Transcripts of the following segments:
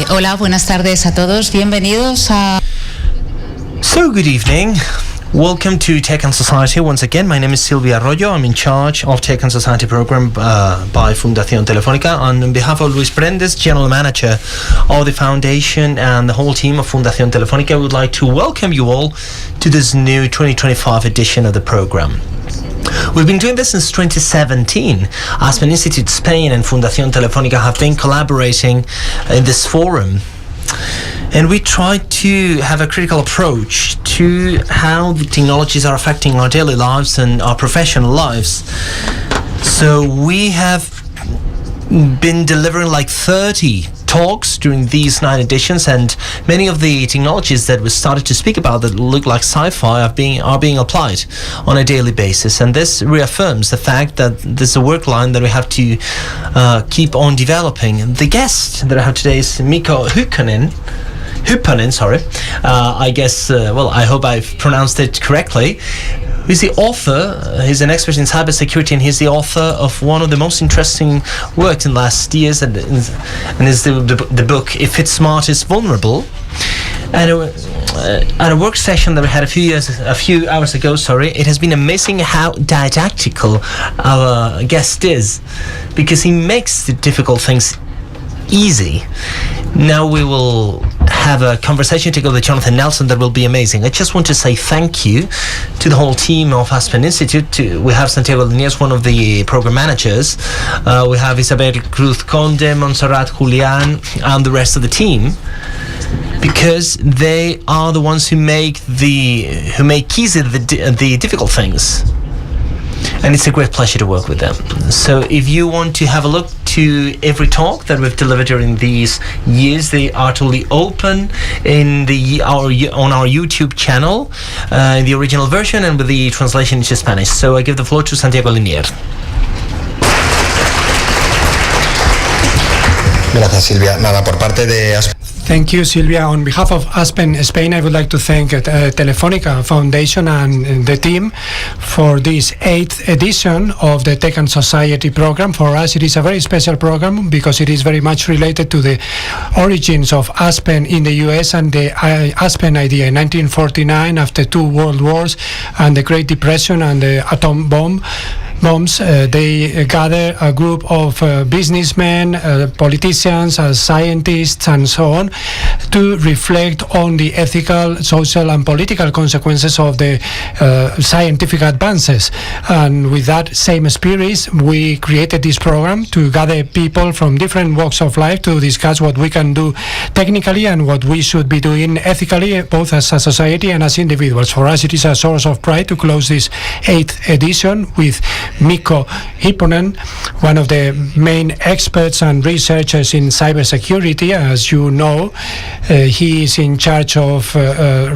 Hola, buenas tardes a todos. Bienvenidos a... So, good evening. Welcome to Tech and Society once again. My name is Silvia Royo. I'm in charge of Tech and Society program by Fundación Telefónica. And on behalf of Luis Prendes, General Manager of the Foundation, and the whole team of Fundación Telefónica, I would like to welcome you all to this new 2025 edition of the program. We've been doing this since 2017. Aspen Institute Spain and Fundación Telefónica have been collaborating in this forum. And we try to have a critical approach to how the technologies are affecting our daily lives and our professional lives. So we have been delivering like 30 talks during these 9 editions, and many of the technologies that we started to speak about that look like sci-fi are being applied on a daily basis. And this reaffirms the fact that there's a work line that we have to keep on developing. The guest that I have today is Mikko Hyppönen, I hope I've pronounced it correctly. He's the author, he's an expert in cybersecurity, and he's the author of one of the most interesting works in last years, and is the book If It's Smart, It's Vulnerable. And at a work session that we had a few hours ago, it has been amazing how didactical our guest is, because he makes the difficult things easy. Now we will have a conversation together with Jonathan Nelson that will be amazing. I just want to say thank you to the whole team of Aspen Institute. We have Santiago Liniers, one of the program managers. We have Isabel Cruz Conde, Montserrat Julian, and the rest of the team, because they are the ones who make easy the difficult things. And it's a great pleasure to work with them. So if you want to have a look to every talk that we've delivered during these years, they are totally open on our YouTube channel, in the original version and with the translation into Spanish. So I give the floor to Santiago Liniers. Gracias, Silvia. Nada, por parte de Aspen. Thank you, Silvia. On behalf of Aspen Spain, I would like to thank Telefónica Foundation and the team for this 8th edition of the Tech and Society program. For us, it is a very special program because it is very much related to the origins of Aspen in the US and the Aspen idea in 1949, after 2 world wars and the Great Depression and the atom bombs. They gather a group of businessmen, politicians, scientists, and so on, to reflect on the ethical, social, and political consequences of the scientific advances. And with that same spirit, we created this program to gather people from different walks of life to discuss what we can do technically and what we should be doing ethically, both as a society and as individuals. For us, it is a source of pride to close this 8th edition with Mikko Hyppönen, one of the main experts and researchers in cybersecurity. As you know, he is in charge of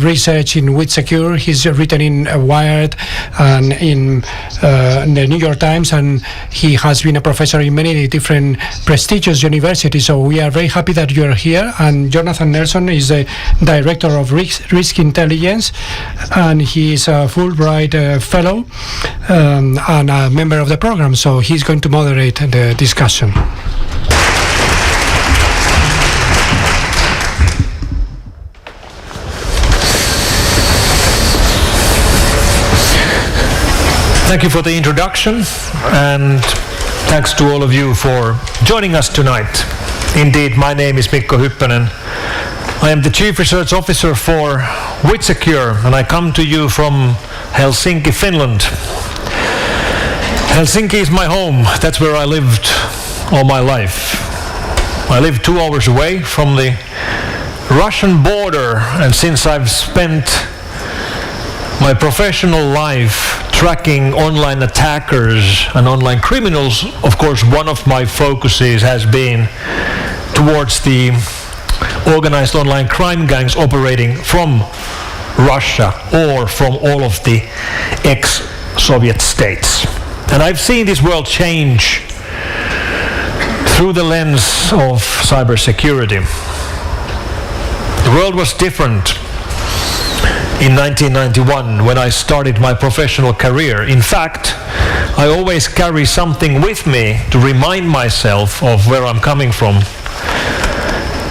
research in WithSecure. He's written in Wired and in the New York Times, and he has been a professor in many different prestigious universities. So we are very happy that you're here. And Jonathan Nelson is the director of risk intelligence, and he is a Fulbright fellow and a member of the program, so he's going to moderate the discussion. Thank you for the introduction, and thanks to all of you for joining us tonight. Indeed, my name is Mikko Hyppönen. I am the Chief Research Officer for WithSecure, and I come to you from Helsinki, Finland. Helsinki is my home. That's where I lived all my life. I live 2 hours away from the Russian border, and since I've spent my professional life tracking online attackers and online criminals, of course, one of my focuses has been towards the organized online crime gangs operating from Russia or from all of the ex-Soviet states. And I've seen this world change through the lens of cybersecurity. The world was different in 1991 when I started my professional career. In fact, I always carry something with me to remind myself of where I'm coming from.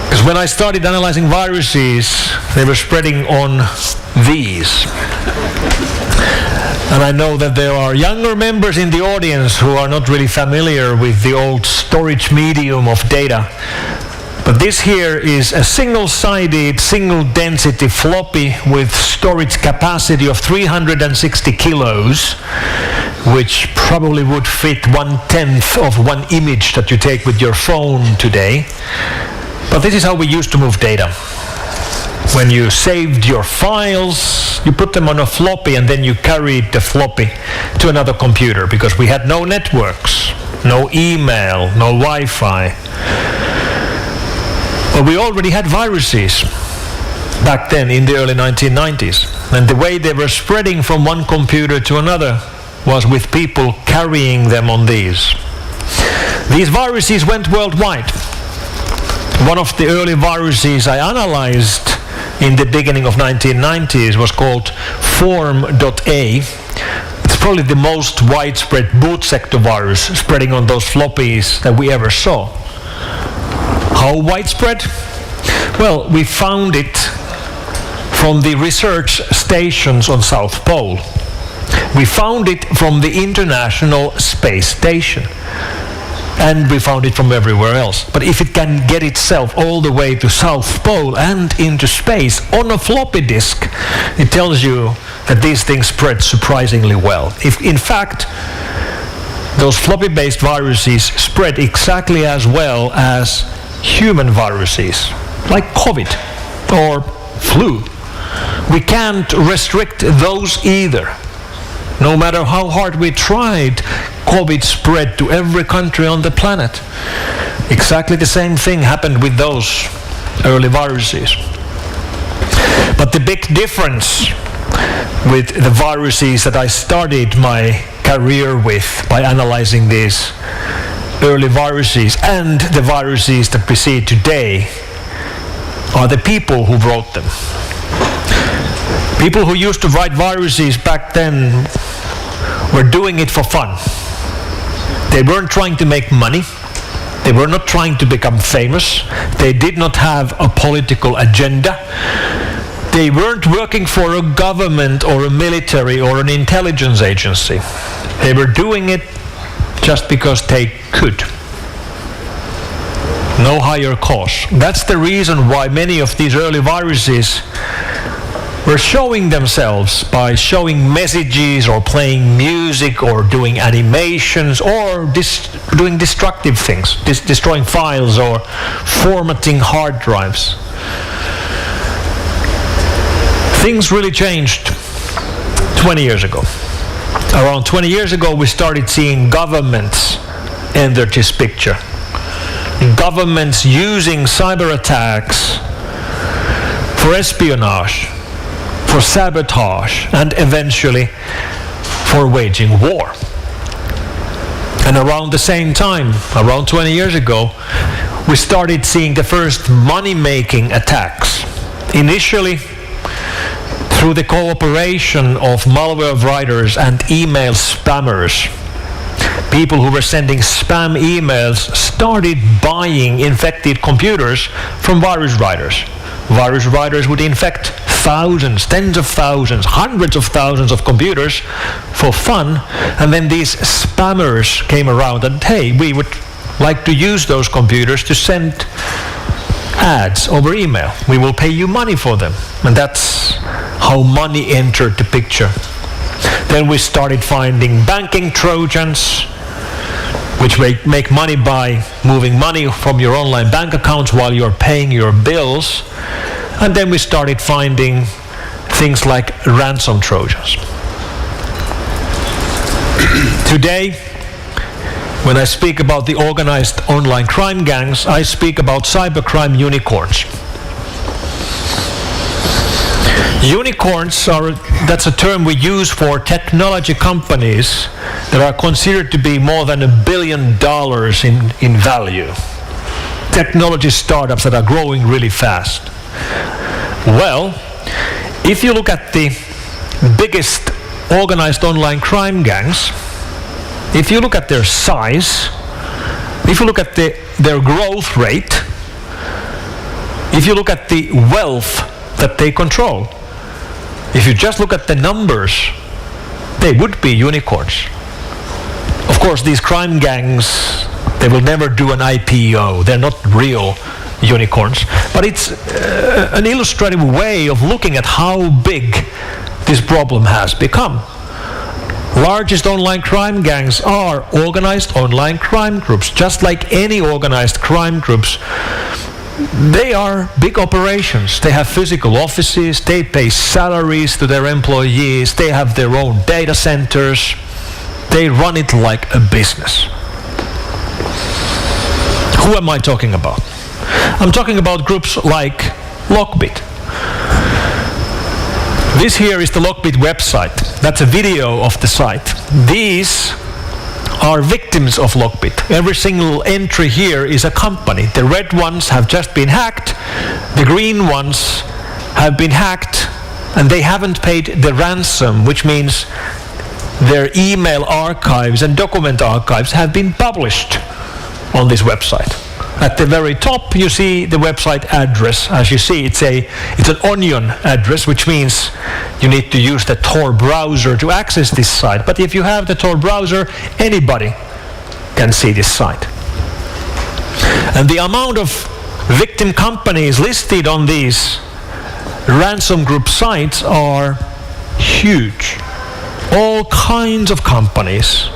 Because when I started analyzing viruses, they were spreading on these. And I know that there are younger members in the audience who are not really familiar with the old storage medium of data. But this here is a single-sided, single-density floppy with storage capacity of 360 kilos, which probably would fit 1/10 of one image that you take with your phone today. But this is how we used to move data. When you saved your files, you put them on a floppy and then you carried the floppy to another computer because we had no networks, no email, no Wi-Fi. But we already had viruses back then in the early 1990s. And the way they were spreading from one computer to another was with people carrying them on these. These viruses went worldwide. One of the early viruses I analyzed in the beginning of 1990s was called form.a. It's probably the most widespread boot sector virus spreading on those floppies that we ever saw. How widespread? Well, we found it from the research stations on South Pole. We found it from the International Space Station. And we found it from everywhere else. But if it can get itself all the way to South Pole and into space on a floppy disk, it tells you that these things spread surprisingly well. If, in fact, those floppy-based viruses spread exactly as well as human viruses, like COVID or flu. We can't restrict those either. No matter how hard we tried, COVID spread to every country on the planet. Exactly the same thing happened with those early viruses. But the big difference with the viruses that I started my career with by analyzing these early viruses and the viruses that we see today are the people who wrote them. People who used to write viruses back then were doing it for fun. They weren't trying to make money. They were not trying to become famous. They did not have a political agenda. They weren't working for a government or a military or an intelligence agency. They were doing it just because they could. No higher cause. That's the reason why many of these early viruses were showing themselves by showing messages or playing music or doing animations or doing destructive things, destroying files or formatting hard drives. Things really changed 20 years ago. Around 20 years ago, we started seeing governments enter this picture. Governments using cyber attacks for espionage, for sabotage, and eventually for waging war. And around the same time, around 20 years ago, we started seeing the first money-making attacks. Initially, through the cooperation of malware writers and email spammers. People who were sending spam emails started buying infected computers from virus writers. Virus writers would infect thousands, tens of thousands, hundreds of thousands of computers for fun, and then these spammers came around and, hey, we would like to use those computers to send ads over email. We will pay you money for them. And that's how money entered the picture. Then we started finding banking Trojans, which make money by moving money from your online bank accounts while you're paying your bills. And then we started finding things like ransom Trojans. Today, when I speak about the organized online crime gangs, I speak about cybercrime unicorns. Unicorns that's a term we use for technology companies that are considered to be more than $1 billion in value. Technology startups that are growing really fast. Well, if you look at the biggest organized online crime gangs, if you look at their size, if you look at their growth rate, if you look at the wealth that they control, if you just look at the numbers, they would be unicorns. Of course, these crime gangs, they will never do an IPO. They're not real unicorns. But it's an illustrative way of looking at how big this problem has become. Largest online crime gangs are organized online crime groups. Just like any organized crime groups, they are big operations. They have physical offices, they pay salaries to their employees, they have their own data centers, they run it like a business. Who am I talking about? I'm talking about groups like Lockbit. This here is the Lockbit website. That's a video of the site. These are victims of Lockbit. Every single entry here is a company. The red ones have just been hacked. The green ones have been hacked and they haven't paid the ransom, which means their email archives and document archives have been published on this website. At the very top you see the website address. As you see, it's an onion address, which means you need to use the Tor browser to access this site. But if you have the Tor browser, anybody can see this site. And the amount of victim companies listed on these ransom group sites are huge. All kinds of companies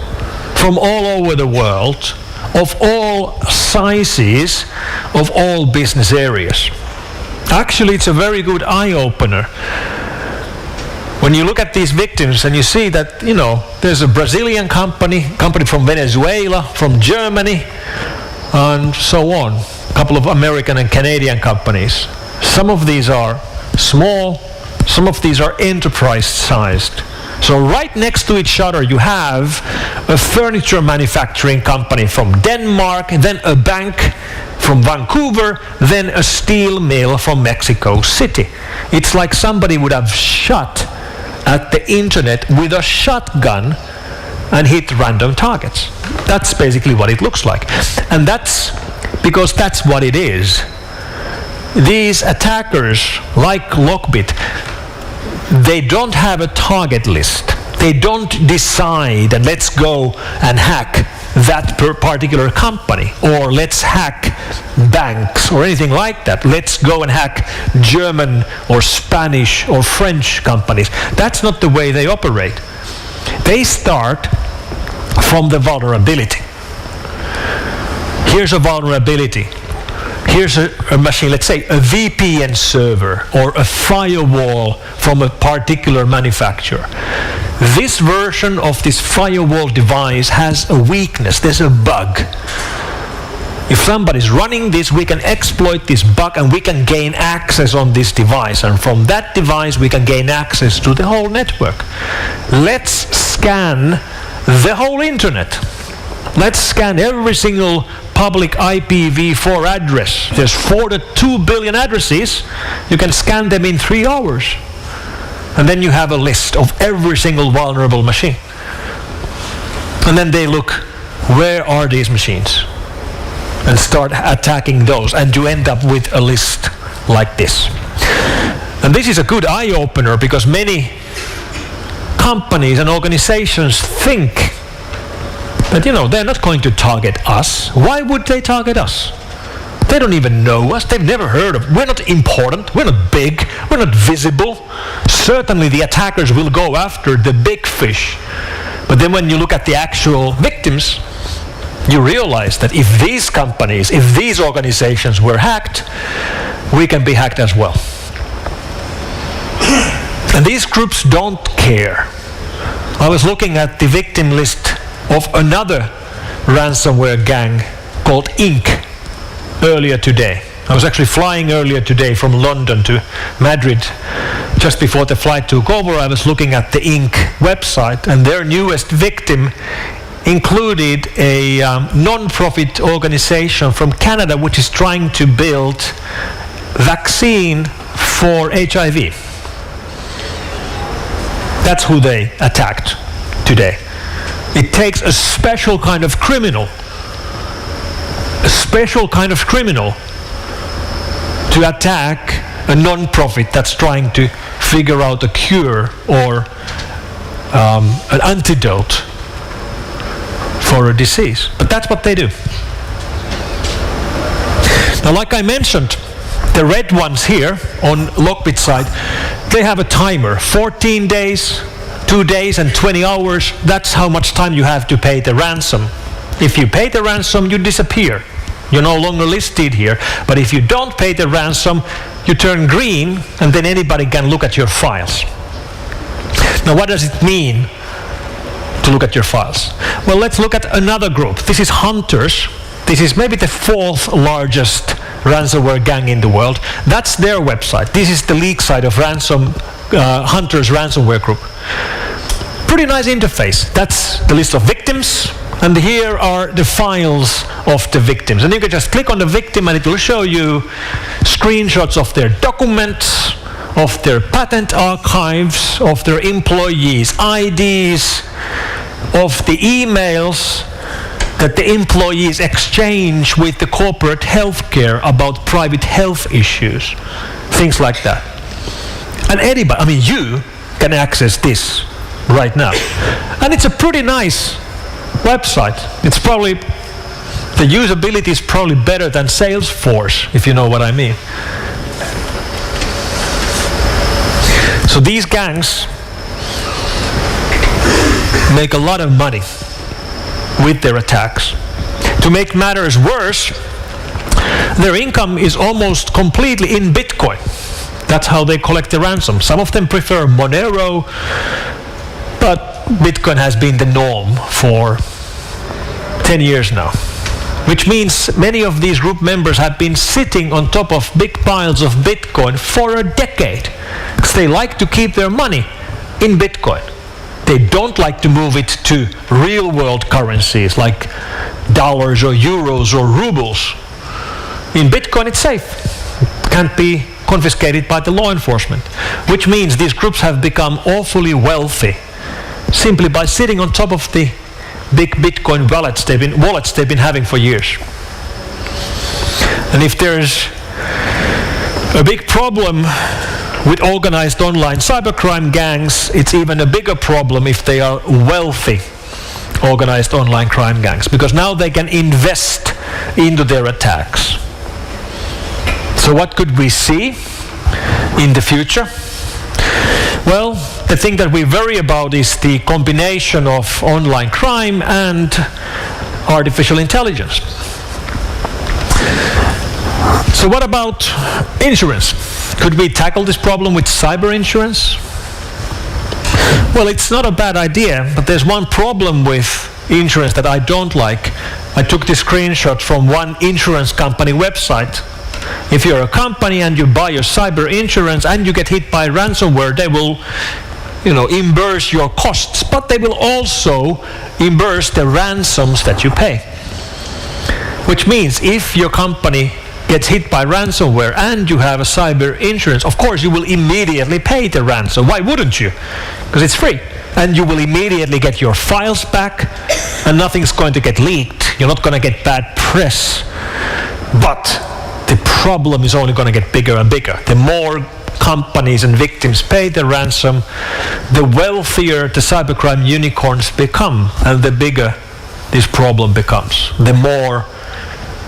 from all over the world, of all sizes, of all business areas. Actually, it's a very good eye-opener when you look at these victims and you see that, there's a Brazilian company from Venezuela, from Germany, and so on. A couple of American and Canadian companies. Some of these are small, some of these are enterprise-sized. So right next to each other you have a furniture manufacturing company from Denmark, then a bank from Vancouver, then a steel mill from Mexico City. It's like somebody would have shot at the internet with a shotgun and hit random targets. That's basically what it looks like. And that's because that's what it is. These attackers, like Lockbit, they don't have a target list. They don't decide and let's go and hack that particular company, or let's hack banks or anything like that. Let's go and hack German or Spanish or French companies. That's not the way they operate. They start from the vulnerability. Here's a vulnerability. Here's a machine, let's say a VPN server or a firewall from a particular manufacturer. This version of this firewall device has a weakness, there's a bug. If somebody's running this, we can exploit this bug and we can gain access on this device. And from that device, we can gain access to the whole network. Let's scan the whole internet. Let's scan every single public IPv4 address. There's 42 billion addresses. You can scan them in 3 hours. And then you have a list of every single vulnerable machine. And then they look, where are these machines? And start attacking those. And you end up with a list like this. And this is a good eye-opener because many companies and organizations think that, they're not going to target us. Why would they target us? They don't even know us. They've never heard of us. We're not important. We're not big. We're not visible. Certainly the attackers will go after the big fish. But then when you look at the actual victims, you realize that if these companies, if these organizations were hacked, we can be hacked as well. And these groups don't care. I was looking at the victim list of another ransomware gang called Inc. earlier today. I was actually flying earlier today from London to Madrid. Just before the flight took over, I was looking at the Inc. website, and their newest victim included a non-profit organization from Canada which is trying to build vaccine for HIV. That's who they attacked today. It takes a special kind of criminal to attack a non-profit that's trying to figure out a cure or an antidote for a disease. But that's what they do. Now, like I mentioned, the red ones here on Lockbit side, they have a timer, 14 days, 2 days and 20 hours. That's how much time you have to pay the ransom. If you pay the ransom, you disappear. You're no longer listed here. But if you don't pay the ransom, you turn green, and then anybody can look at your files. Now, what does it mean to look at your files? Well, let's look at another group. This is hunters. This is maybe the 4th largest ransomware gang in the world. That's their website. This is the leak site of Hunters ransomware group. Pretty nice interface. That's the list of victims, and here are the files of the victims. And you can just click on the victim and it will show you screenshots of their documents, of their patent archives, of their employees, IDs, of the emails that the employees exchange with the corporate healthcare about private health issues, things like that. And anybody, I mean, you can access this right now. And it's a pretty nice website. It's probably, the usability is probably better than Salesforce, if you know what I mean. So these gangs make a lot of money with their attacks. To make matters worse, their income is almost completely in Bitcoin. That's how they collect the ransom. Some of them prefer Monero, but Bitcoin has been the norm for 10 years now. Which means many of these group members have been sitting on top of big piles of Bitcoin for a decade, because they like to keep their money in Bitcoin. They don't like to move it to real world currencies like dollars or euros or rubles. In Bitcoin it's safe. It can't be confiscated by the law enforcement. Which means these groups have become awfully wealthy simply by sitting on top of the big Bitcoin wallets they've been having for years. And if there's a big problem with organized online cybercrime gangs, it's even a bigger problem if they are wealthy organized online crime gangs, because now they can invest into their attacks. So what could we see in the future? Well, the thing that we worry about is the combination of online crime and artificial intelligence. So what about insurance? Could we tackle this problem with cyber insurance? Well, it's not a bad idea, but there's one problem with insurance that I don't like. I took this screenshot from one insurance company website. If you're a company and you buy your cyber insurance and you get hit by ransomware, they will, reimburse your costs, but they will also reimburse the ransoms that you pay. Which means if your company gets hit by ransomware and you have a cyber insurance, of course you will immediately pay the ransom. Why wouldn't you? Because it's free. And you will immediately get your files back and nothing's going to get leaked. You're not going to get bad press. But the problem is only going to get bigger and bigger. The more companies and victims pay the ransom, the wealthier the cybercrime unicorns become, and the bigger this problem becomes. The more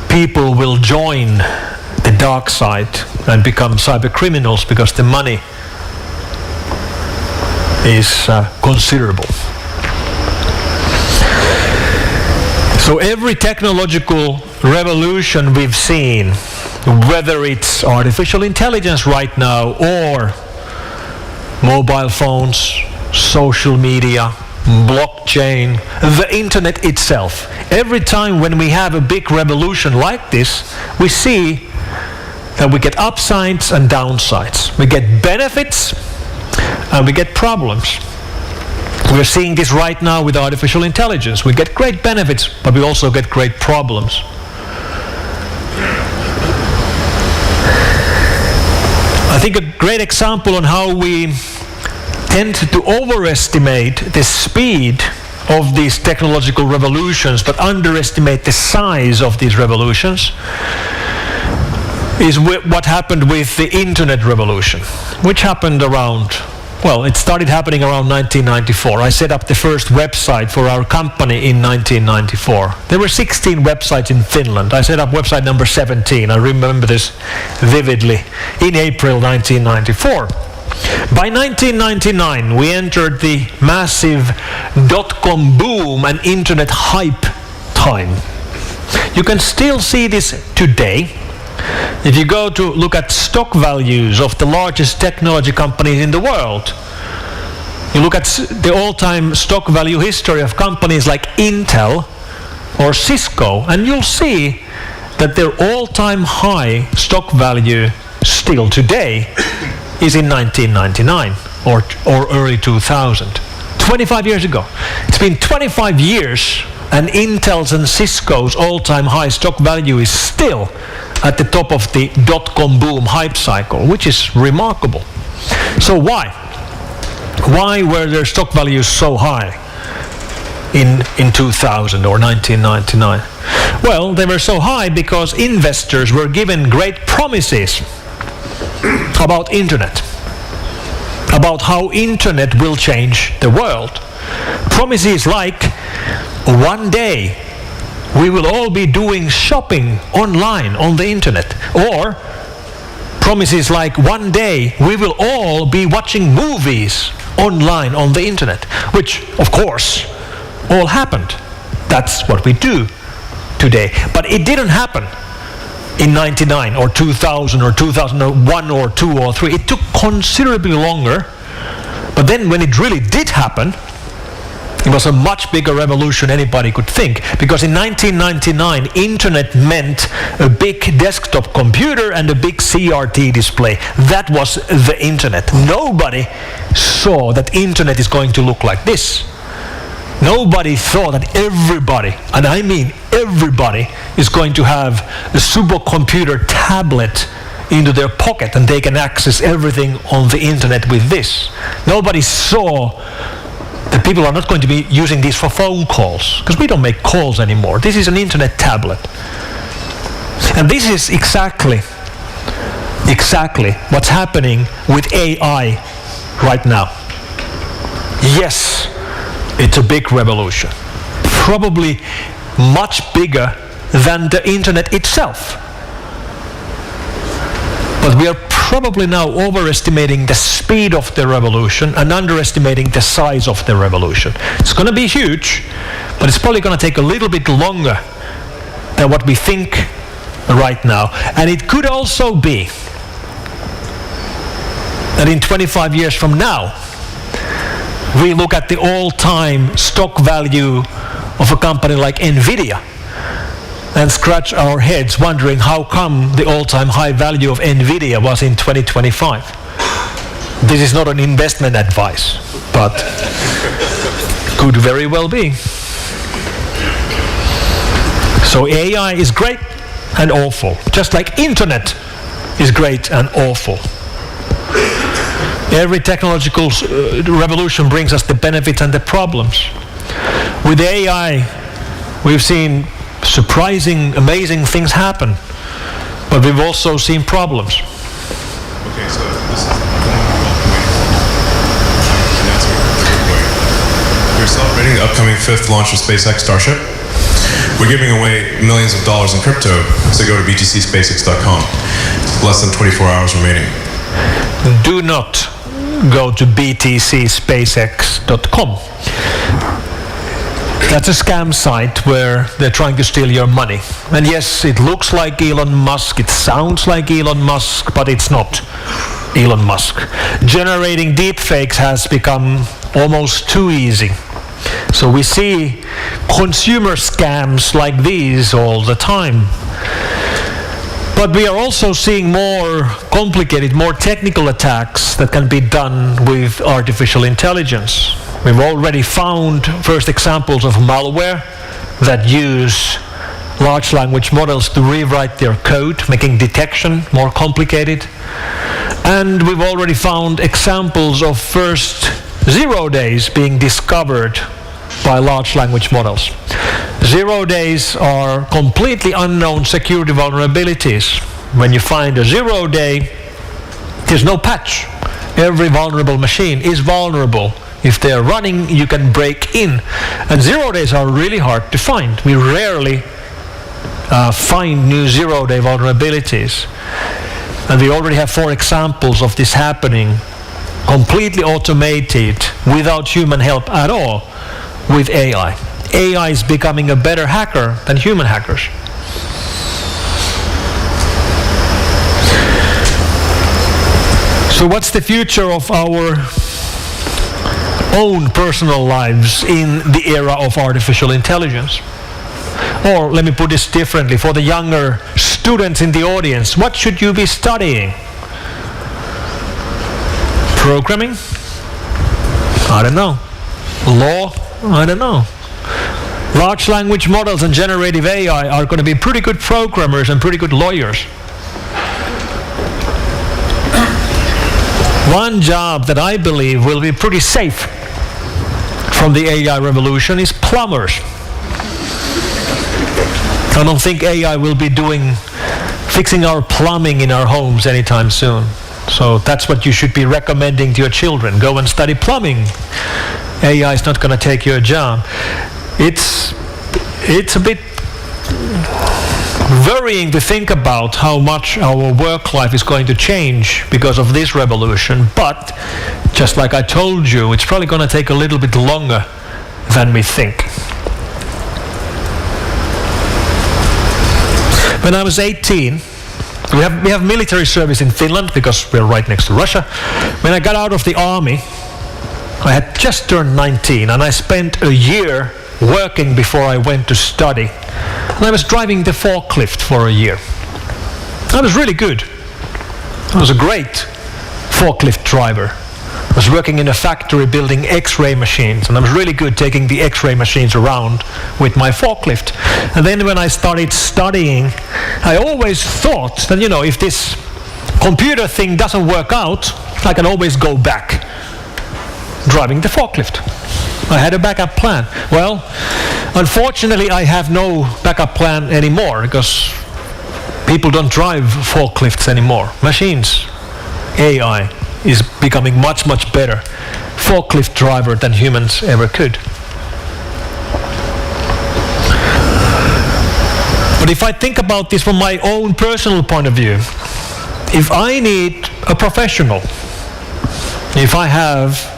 people will join the dark side and become cyber criminals because the money is considerable. So every technological revolution we've seen, whether it's artificial intelligence right now or mobile phones, social media, blockchain, the internet itself. Every time when we have a big revolution like this, we see that we get upsides and downsides. We get benefits and we get problems. We're seeing this right now with artificial intelligence. We get great benefits, but we also get great problems. I think a great example on how we tend to overestimate the speed of these technological revolutions, but underestimate the size of these revolutions, is what happened with the internet revolution, which happened around, well, it started happening around 1994. I set up the first website for our company in 1994. There were 16 websites in Finland. I set up website number 17. I remember this vividly, in April 1994. By 1999, we entered the massive dot-com boom and internet hype time. You can still see this today. If you go to look at stock values of the largest technology companies in the world, you look at the all-time stock value history of companies like Intel or Cisco, and you'll see that their all-time high stock value still today is in 1999 or early 2000. 25 years ago. It's been 25 years and Intel's and Cisco's all-time high stock value is still at the top of the dot-com boom hype cycle, which is remarkable. So why? Why were their stock values so high in 2000 or 1999? Well, they were so high because investors were given great promises about internet, about how internet will change the world. Promises like, one day we will all be doing shopping online on the internet, or promises like, one day we will all be watching movies online on the internet, which of course all happened. That's what we do today. But it didn't happen in 99 or 2000 or 2001 or 2 or 3. It took considerably longer. But then when it really did happen, it was a much bigger revolution anybody could think, because in 1999 internet meant a big desktop computer and a big CRT display. That was the internet. Nobody saw that internet is going to look like this. Nobody thought that everybody, and I mean everybody, is going to have a supercomputer tablet into their pocket and they can access everything on the internet with this. Nobody saw that people are not going to be using these for phone calls, because we don't make calls anymore. This is an internet tablet. And this is exactly what's happening with AI right now. Yes, it's a big revolution. Probably much bigger than the internet itself. But we are probably now overestimating the speed of the revolution and underestimating the size of the revolution. It's going to be huge, but it's probably going to take a little bit longer than what we think right now. And it could also be that in 25 years from now, we look at the all-time stock value of a company like Nvidia and scratch our heads wondering how come the all-time high value of Nvidia was in 2025. This is not an investment advice, but could very well be. So AI is great and awful, just like internet is great and awful. Every technological revolution brings us the benefits and the problems. With AI, we've seen surprising, amazing things happen, but we've also seen problems. Okay, so this is we're celebrating the upcoming 5th launch of SpaceX Starship. We're giving away millions of dollars in crypto, so go to btcspacx.com. Less than 24 hours remaining. Do not go to btcspacx.com. That's a scam site where they're trying to steal your money. And yes, it looks like Elon Musk, it sounds like Elon Musk, but it's not Elon Musk. Generating deepfakes has become almost too easy. So we see consumer scams like these all the time. But we are also seeing more complicated, more technical attacks that can be done with artificial intelligence. We've already found first examples of malware that use large language models to rewrite their code, making detection more complicated. And we've already found examples of first 0 days being discovered by large language models. 0 days are completely unknown security vulnerabilities when you find a 0 day, there's no patch. Every vulnerable machine is vulnerable. If they're running, you can break in. And 0 days are really hard to find. We rarely find new 0 day vulnerabilities. And we already have 4 examples of this happening, completely automated, without human help at all, with AI. AI is becoming a better hacker than human hackers. So what's the future of our own personal lives in the era of artificial intelligence? Or let me put this differently, for the younger students in the audience, what should you be studying? Programming? I don't know. Law? I don't know. Large language models and generative AI are going to be pretty good programmers and pretty good lawyers. One job that I believe will be pretty safe from the AI revolution is plumbers. I don't think AI will be fixing our plumbing in our homes anytime soon. So that's what you should be recommending to your children. Go and study plumbing. AI is not going to take your job. It's a bit worrying to think about how much our work life is going to change because of this revolution. But just like I told you, it's probably going to take a little bit longer than we think. When I was 18, we have military service in Finland because we're right next to Russia. When I got out of the army, I had just turned 19 and I spent a year working before I went to study. And I was driving the forklift for a year. I was really good. I was a great forklift driver. I was working in a factory building X-ray machines, and I was really good taking the X-ray machines around with my forklift. And then when I started studying, I always thought that, if this computer thing doesn't work out, I can always go back driving the forklift. I had a backup plan. Well, unfortunately, I have no backup plan anymore because people don't drive forklifts anymore. Machines, AI, is becoming much, much better forklift driver than humans ever could. But if I think about this from my own personal point of view, if I need a professional, if I have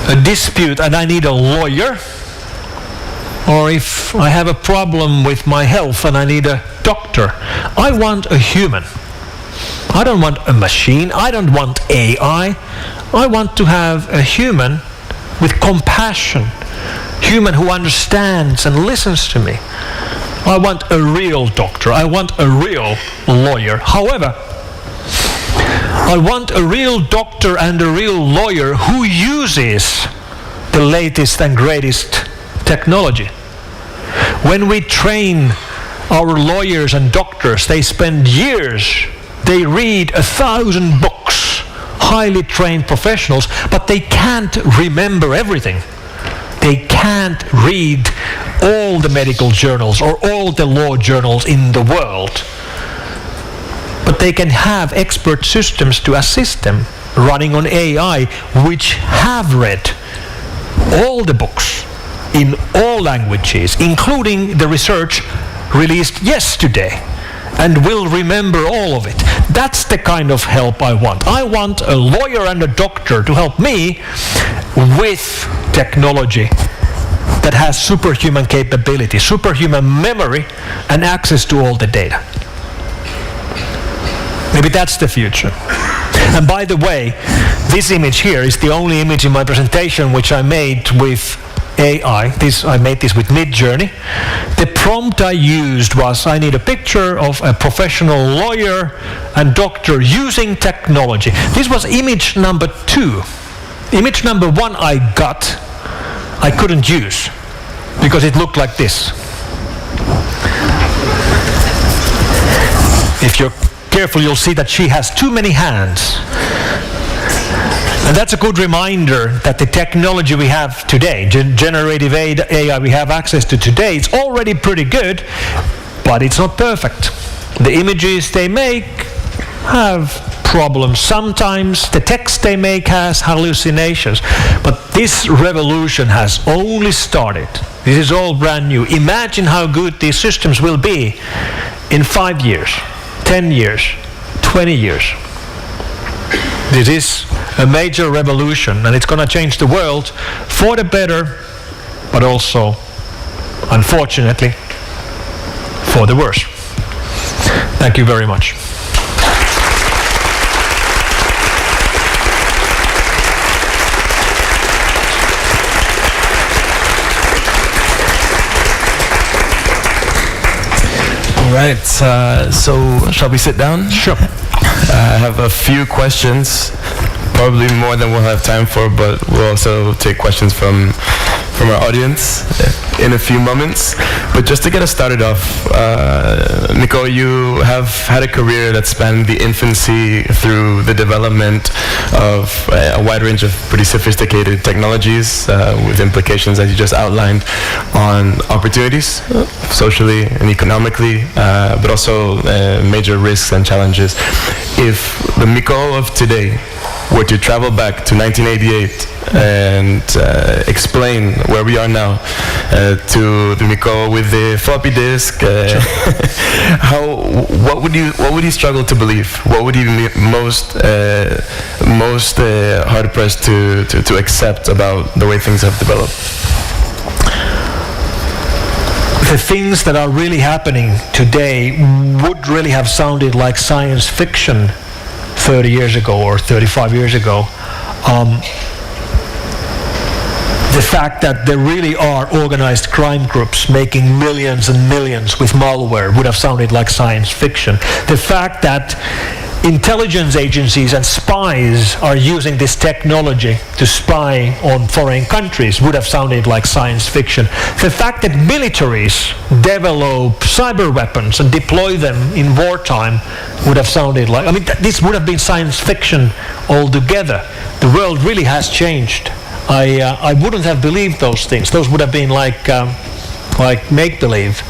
a dispute and I need a lawyer, or if I have a problem with my health and I need a doctor, I want a human. I don't want a machine. I don't want AI. I want to have a human with compassion, human who understands and listens to me. I want a real doctor. I want a real lawyer. However, I want a real doctor and a real lawyer who uses the latest and greatest technology. When we train our lawyers and doctors, they spend years. They read 1,000 books, highly trained professionals, but they can't remember everything. They can't read all the medical journals or all the law journals in the world. But they can have expert systems to assist them running on AI, which have read all the books in all languages, including the research released yesterday, and will remember all of it. That's the kind of help I want. I want a lawyer and a doctor to help me with technology that has superhuman capability, superhuman memory, and access to all the data. Maybe that's the future. And by the way, this image here is the only image in my presentation which I made with AI. I made this with Midjourney. The prompt I used was, I need a picture of a professional lawyer and doctor using technology. This was image number 2. Image number 1 I couldn't use because it looked like this. If you're careful, you'll see that she has too many hands. And that's a good reminder that the technology we have today, generative AI we have access to today, it's already pretty good, but it's not perfect. The images they make have problems. Sometimes the text they make has hallucinations. But this revolution has only started. This is all brand new. Imagine how good these systems will be in 5 years, 10 years, 20 years. This is a major revolution, and it's going to change the world for the better, but also, unfortunately, for the worse. Thank you very much. All right, so shall we sit down? Sure. I have a few questions, probably more than we'll have time for, but we'll also take questions from our audience in a few moments. But just to get us started off, Mikko, you have had a career that spanned the infancy through the development of a wide range of pretty sophisticated technologies with implications, as you just outlined, on opportunities, socially and economically, but also major risks and challenges. If the Mikko of today were to travel back to 1988 and explain where we are now to the Mikko with the floppy disk, what would you struggle to believe? What would you be most hard pressed to accept about the way things have developed? The things that are really happening today would really have sounded like science fiction 30 years ago or 35 years ago. The fact that there really are organized crime groups making millions and millions with malware would have sounded like science fiction. The fact that intelligence agencies and spies are using this technology to spy on foreign countries would have sounded like science fiction. The fact that militaries develop cyber weapons and deploy them in wartime would have sounded like, this would have been science fiction altogether. The world really has changed. I wouldn't have believed those things. Those would have been like make-believe.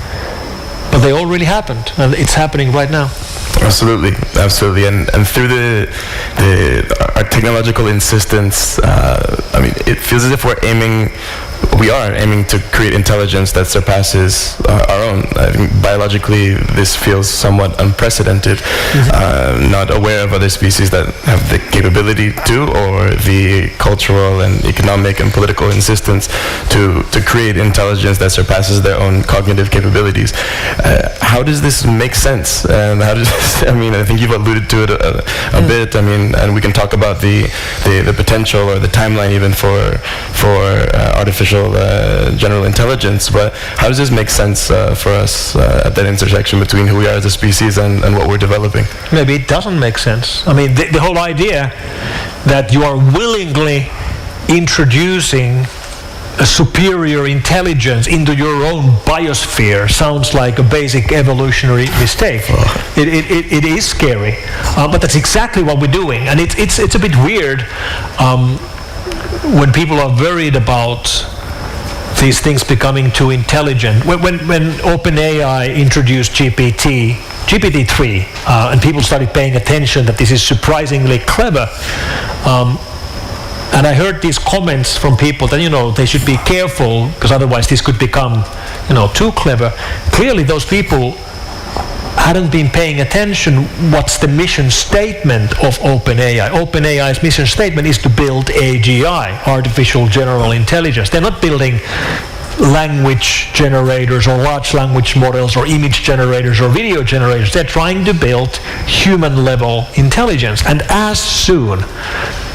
But they all really happened, and it's happening right now. Absolutely, and through our technological insistence, it feels as if we are aiming to create intelligence that surpasses our own. I think biologically this feels somewhat unprecedented. Not aware of other species that have the capability to, or the cultural and economic and political insistence to create intelligence that surpasses their own cognitive capabilities. How does this make sense? And how does I think you've alluded to it a bit. And we can talk about the potential or the timeline even for artificial general intelligence. But how does this make sense for us at that intersection between who we are as a species and what we're developing? Maybe it doesn't make sense. The whole idea that you are willingly introducing a superior intelligence into your own biosphere sounds like a basic evolutionary mistake. It is scary, but that's exactly what we're doing, and it's a bit weird when people are worried about these things becoming too intelligent. When OpenAI introduced GPT-3, and people started paying attention that this is surprisingly clever. And I heard these comments from people that, they should be careful because otherwise this could become, too clever. Clearly those people hadn't been paying attention what's the mission statement of OpenAI. OpenAI's mission statement is to build AGI, artificial general intelligence. They're not building language generators or large language models or image generators or video generators. They're trying to build human level intelligence. And as soon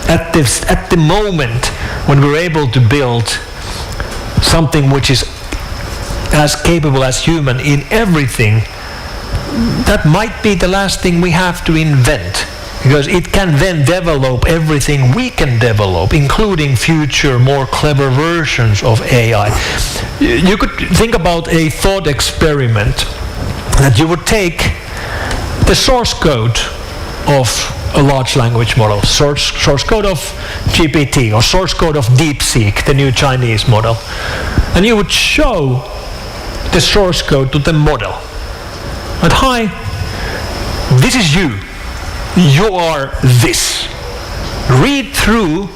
at the moment when we're able to build something which is as capable as human in everything, that might be the last thing we have to invent, because it can then develop everything we can develop, including future more clever versions of AI. You could think about a thought experiment that you would take the source code of a large language model, source code of GPT or source code of DeepSeek, the new Chinese model, and you would show the source code to the model. But hi, This is you. You are this. Read through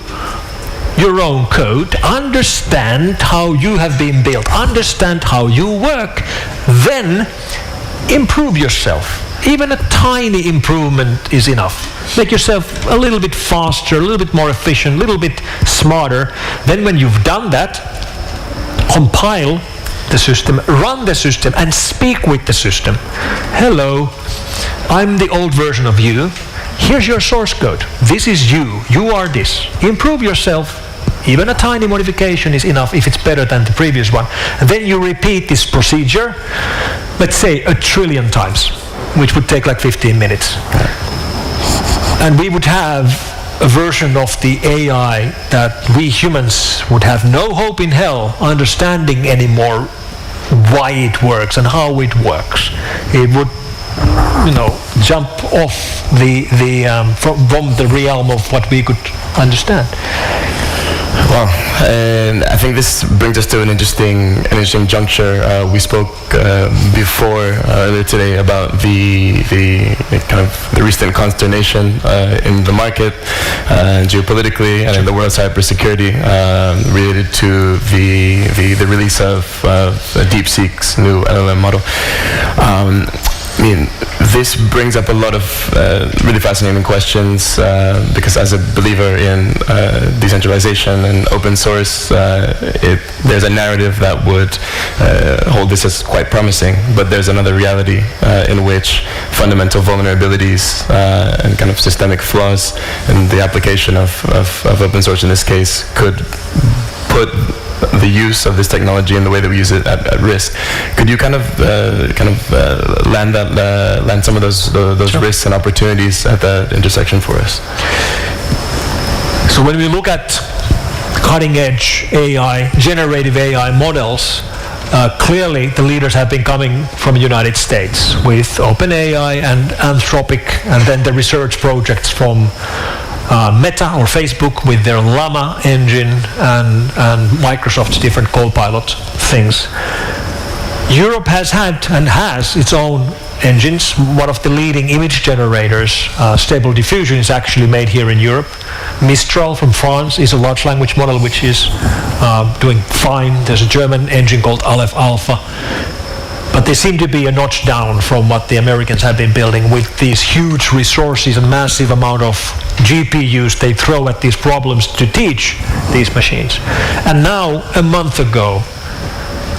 your own code, understand how you have been built, understand how you work, then improve yourself. Even a tiny improvement is enough. Make yourself a little bit faster, a little bit more efficient, a little bit smarter. Then when you've done that, compile the system, run the system, and speak with the system. Hello, I'm the old version of you. Here's your source code. This is you. You are this. Improve yourself. Even a tiny modification is enough if it's better than the previous one. And then you repeat this procedure, let's say 1 trillion times, which would take like 15 minutes. And we would have a version of the AI that we humans would have no hope in hell understanding anymore why it works and how it works. It would, jump off from the realm of what we could understand. Well, and I think this brings us to an interesting juncture. We spoke before earlier today about the kind of the recent consternation in the market, geopolitically, and in the world of cybersecurity related to the release of DeepSeek's new LLM model. I mean, this brings up a lot of really fascinating questions because as a believer in decentralization and open source, there's a narrative that would hold this as quite promising, but there's another reality in which fundamental vulnerabilities and kind of systemic flaws in the application of open source in this case could put the use of this technology and the way that we use it at risk. Could you kind of land some of those Sure. risks and opportunities at that intersection for us? So when we look at cutting-edge AI, generative AI models, clearly the leaders have been coming from the United States with OpenAI and Anthropic, and then the research projects from Meta or Facebook with their Llama engine and Microsoft's different Copilot things. Europe has had and has its own engines. One of the leading image generators, Stable Diffusion, is actually made here in Europe. Mistral from France is a large language model which is doing fine. There's a German engine called Aleph Alpha. But they seem to be a notch down from what the Americans have been building with these huge resources and massive amount of GPUs they throw at these problems to teach these machines. And now, a month ago,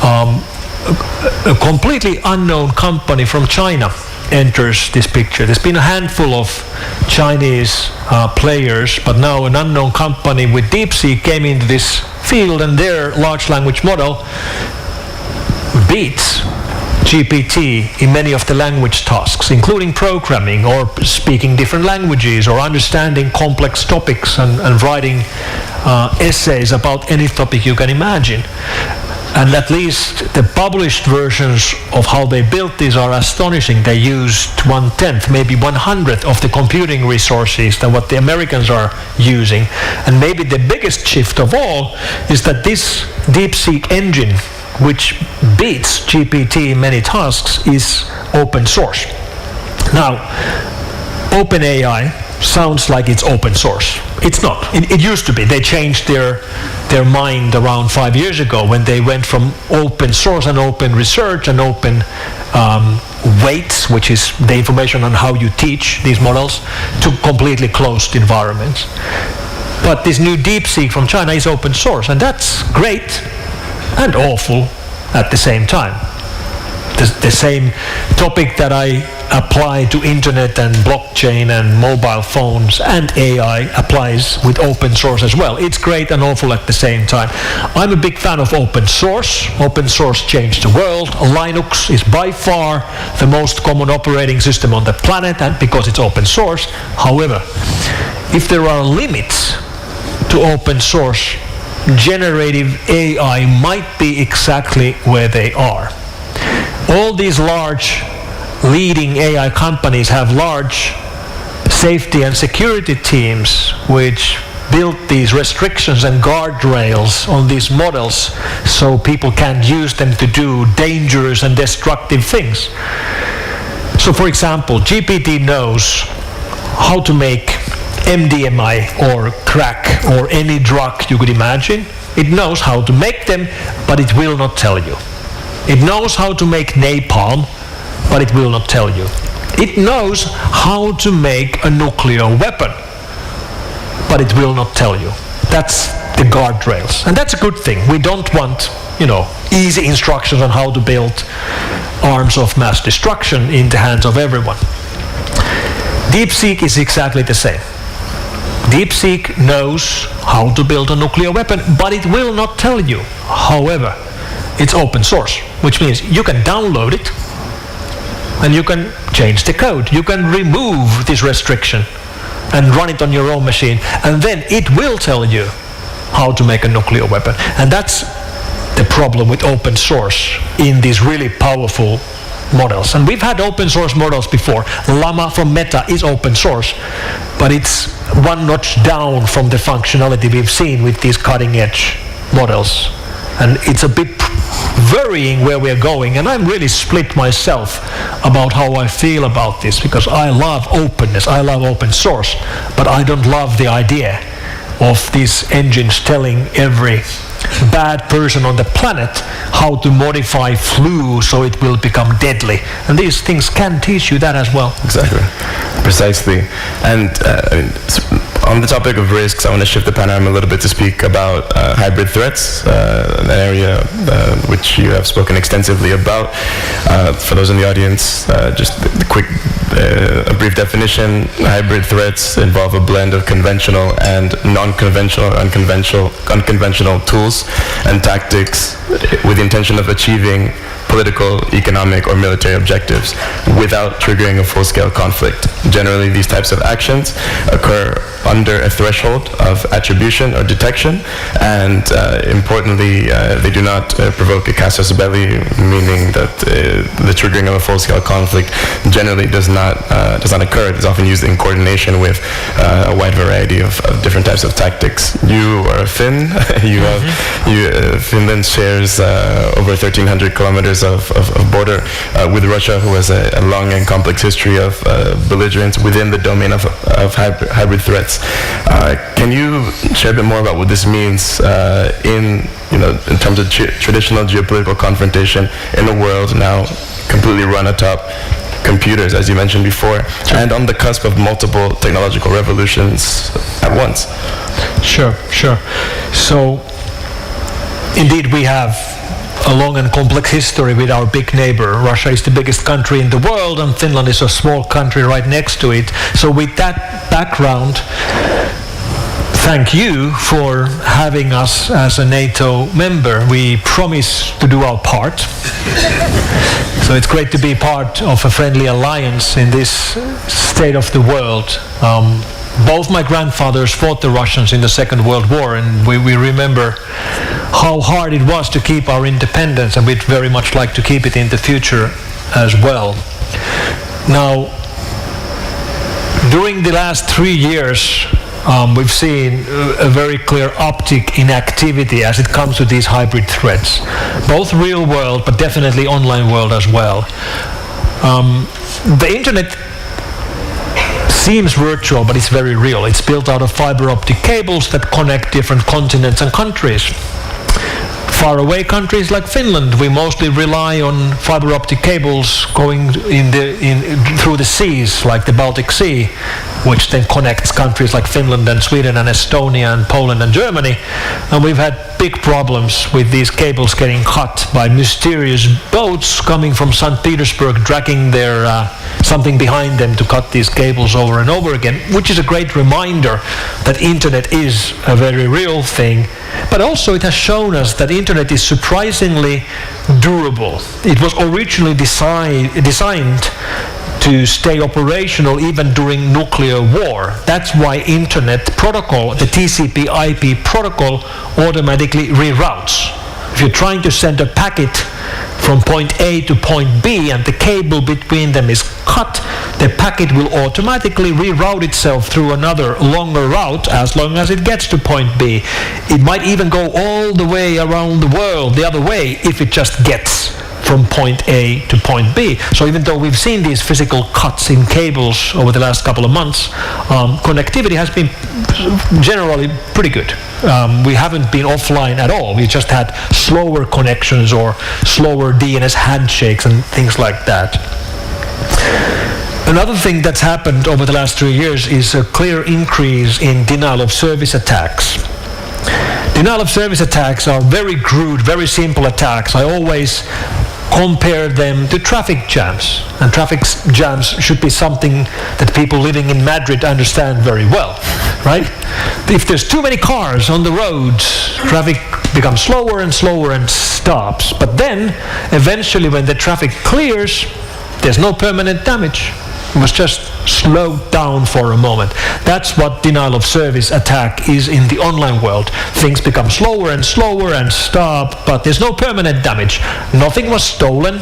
a completely unknown company from China enters this picture. There's been a handful of Chinese players, but now an unknown company with DeepSeek came into this field, and their large language model beats GPT in many of the language tasks, including programming or speaking different languages or understanding complex topics and writing essays about any topic you can imagine. And at least the published versions of how they built these are astonishing. They used 1/10, maybe 1/100 of the computing resources than what the Americans are using. And maybe the biggest shift of all is that this DeepSeek engine, which beats GPT in many tasks, is open source. Now, OpenAI sounds like it's open source. It's not. It used to be. They changed their mind around 5 years ago when they went from open source and open research and open weights, which is the information on how you teach these models, to completely closed environments. But this new DeepSeek from China is open source, and that's great and awful at the same time. The same topic that I apply to internet and blockchain and mobile phones and AI applies with open source as well. It's great and awful at the same time. I'm a big fan of open source. Open source changed the world. Linux is by far the most common operating system on the planet, and because it's open source. However, if there are limits to open source, generative AI might be exactly where they are. All these large leading AI companies have large safety and security teams which build these restrictions and guardrails on these models so people can't use them to do dangerous and destructive things. So for example, GPT knows how to make MDMA or crack or any drug you could imagine. It knows how to make them, but it will not tell you. It knows how to make napalm, but it will not tell you. It knows how to make a nuclear weapon, but it will not tell you. That's the guardrails. And that's a good thing. We don't want, easy instructions on how to build arms of mass destruction in the hands of everyone. DeepSeek is exactly the same. DeepSeek knows how to build a nuclear weapon, but it will not tell you. However, it's open source, which means you can download it and you can change the code. You can remove this restriction and run it on your own machine, and then it will tell you how to make a nuclear weapon. And that's the problem with open source in these really powerful models. And we've had open source models before. Llama from Meta is open source, but it's one notch down from the functionality we've seen with these cutting edge models. And it's a bit worrying where we're going, and I'm really split myself about how I feel about this, because I love openness, I love open source, but I don't love the idea of these engines telling every bad person on the planet how to modify flu so it will become deadly. And these things can teach you that as well. Exactly. Precisely. And on the topic of risks, I want to shift the panorama a little bit to speak about hybrid threats, an area which you have spoken extensively about. For those in the audience, just a brief definition. Hybrid threats involve a blend of conventional and non-conventional, unconventional tools and tactics with the intention of achieving political, economic, or military objectives without triggering a full-scale conflict. Generally, these types of actions occur under a threshold of attribution or detection, and importantly, they do not provoke a casus belli, meaning that the triggering of a full-scale conflict generally does not occur. It is often used in coordination with a wide variety of different types of tactics. You are a Finn. Finland shares over 1,300 kilometers of border with Russia, who has a long and complex history of belligerence within the domain of hybrid threats. Can you share a bit more about what this means in terms of traditional geopolitical confrontation in a world now completely run atop computers, as you mentioned before, and on the cusp of multiple technological revolutions at once? Sure. So, indeed, we have a long and complex history with our big neighbor. Russia is the biggest country in the world, and Finland is a small country right next to it. So with that background, thank you for having us as a NATO member. We promise to do our part. So it's great to be part of a friendly alliance in this state of the world. Both my grandfathers fought the Russians in the Second World War, and we remember how hard it was to keep our independence, and we'd very much like to keep it in the future as well. Now, during the last 3 years, we've seen a very clear uptick in activity as it comes to these hybrid threats, both real world, but definitely online world as well. The internet seems virtual, but it's very real. It's built out of fiber optic cables that connect different continents and countries. Far away countries like Finland, we mostly rely on fiber optic cables going through the seas, like the Baltic Sea, which then connects countries like Finland and Sweden and Estonia and Poland and Germany. And we've had big problems with these cables getting cut by mysterious boats coming from St. Petersburg, dragging their something behind them to cut these cables over and over again, which is a great reminder that internet is a very real thing. But also it has shown us that internet is surprisingly durable. It was originally designed to stay operational even during nuclear war. That's why internet protocol, the TCP/IP protocol, automatically reroutes. If you're trying to send a packet from point A to point B and the cable between them is cut, the packet will automatically reroute itself through another longer route as long as it gets to point B. It might even go all the way around the world the other way if it just gets from point A to point B. So even though we've seen these physical cuts in cables over the last couple of months, connectivity has been generally pretty good. We haven't been offline at all. We just had slower connections or slower DNS handshakes and things like that. Another thing that's happened over the last 3 years is a clear increase in denial of service attacks. Denial of service attacks are very crude, very simple attacks. I always compare them to traffic jams. And traffic jams should be something that people living in Madrid understand very well, right? If there's too many cars on the roads, traffic becomes slower and slower and stops. But then, eventually when the traffic clears, there's no permanent damage. It was just slowed down for a moment. That's what denial of service attack is in the online world. Things become slower and slower and stop, but there's no permanent damage. Nothing was stolen,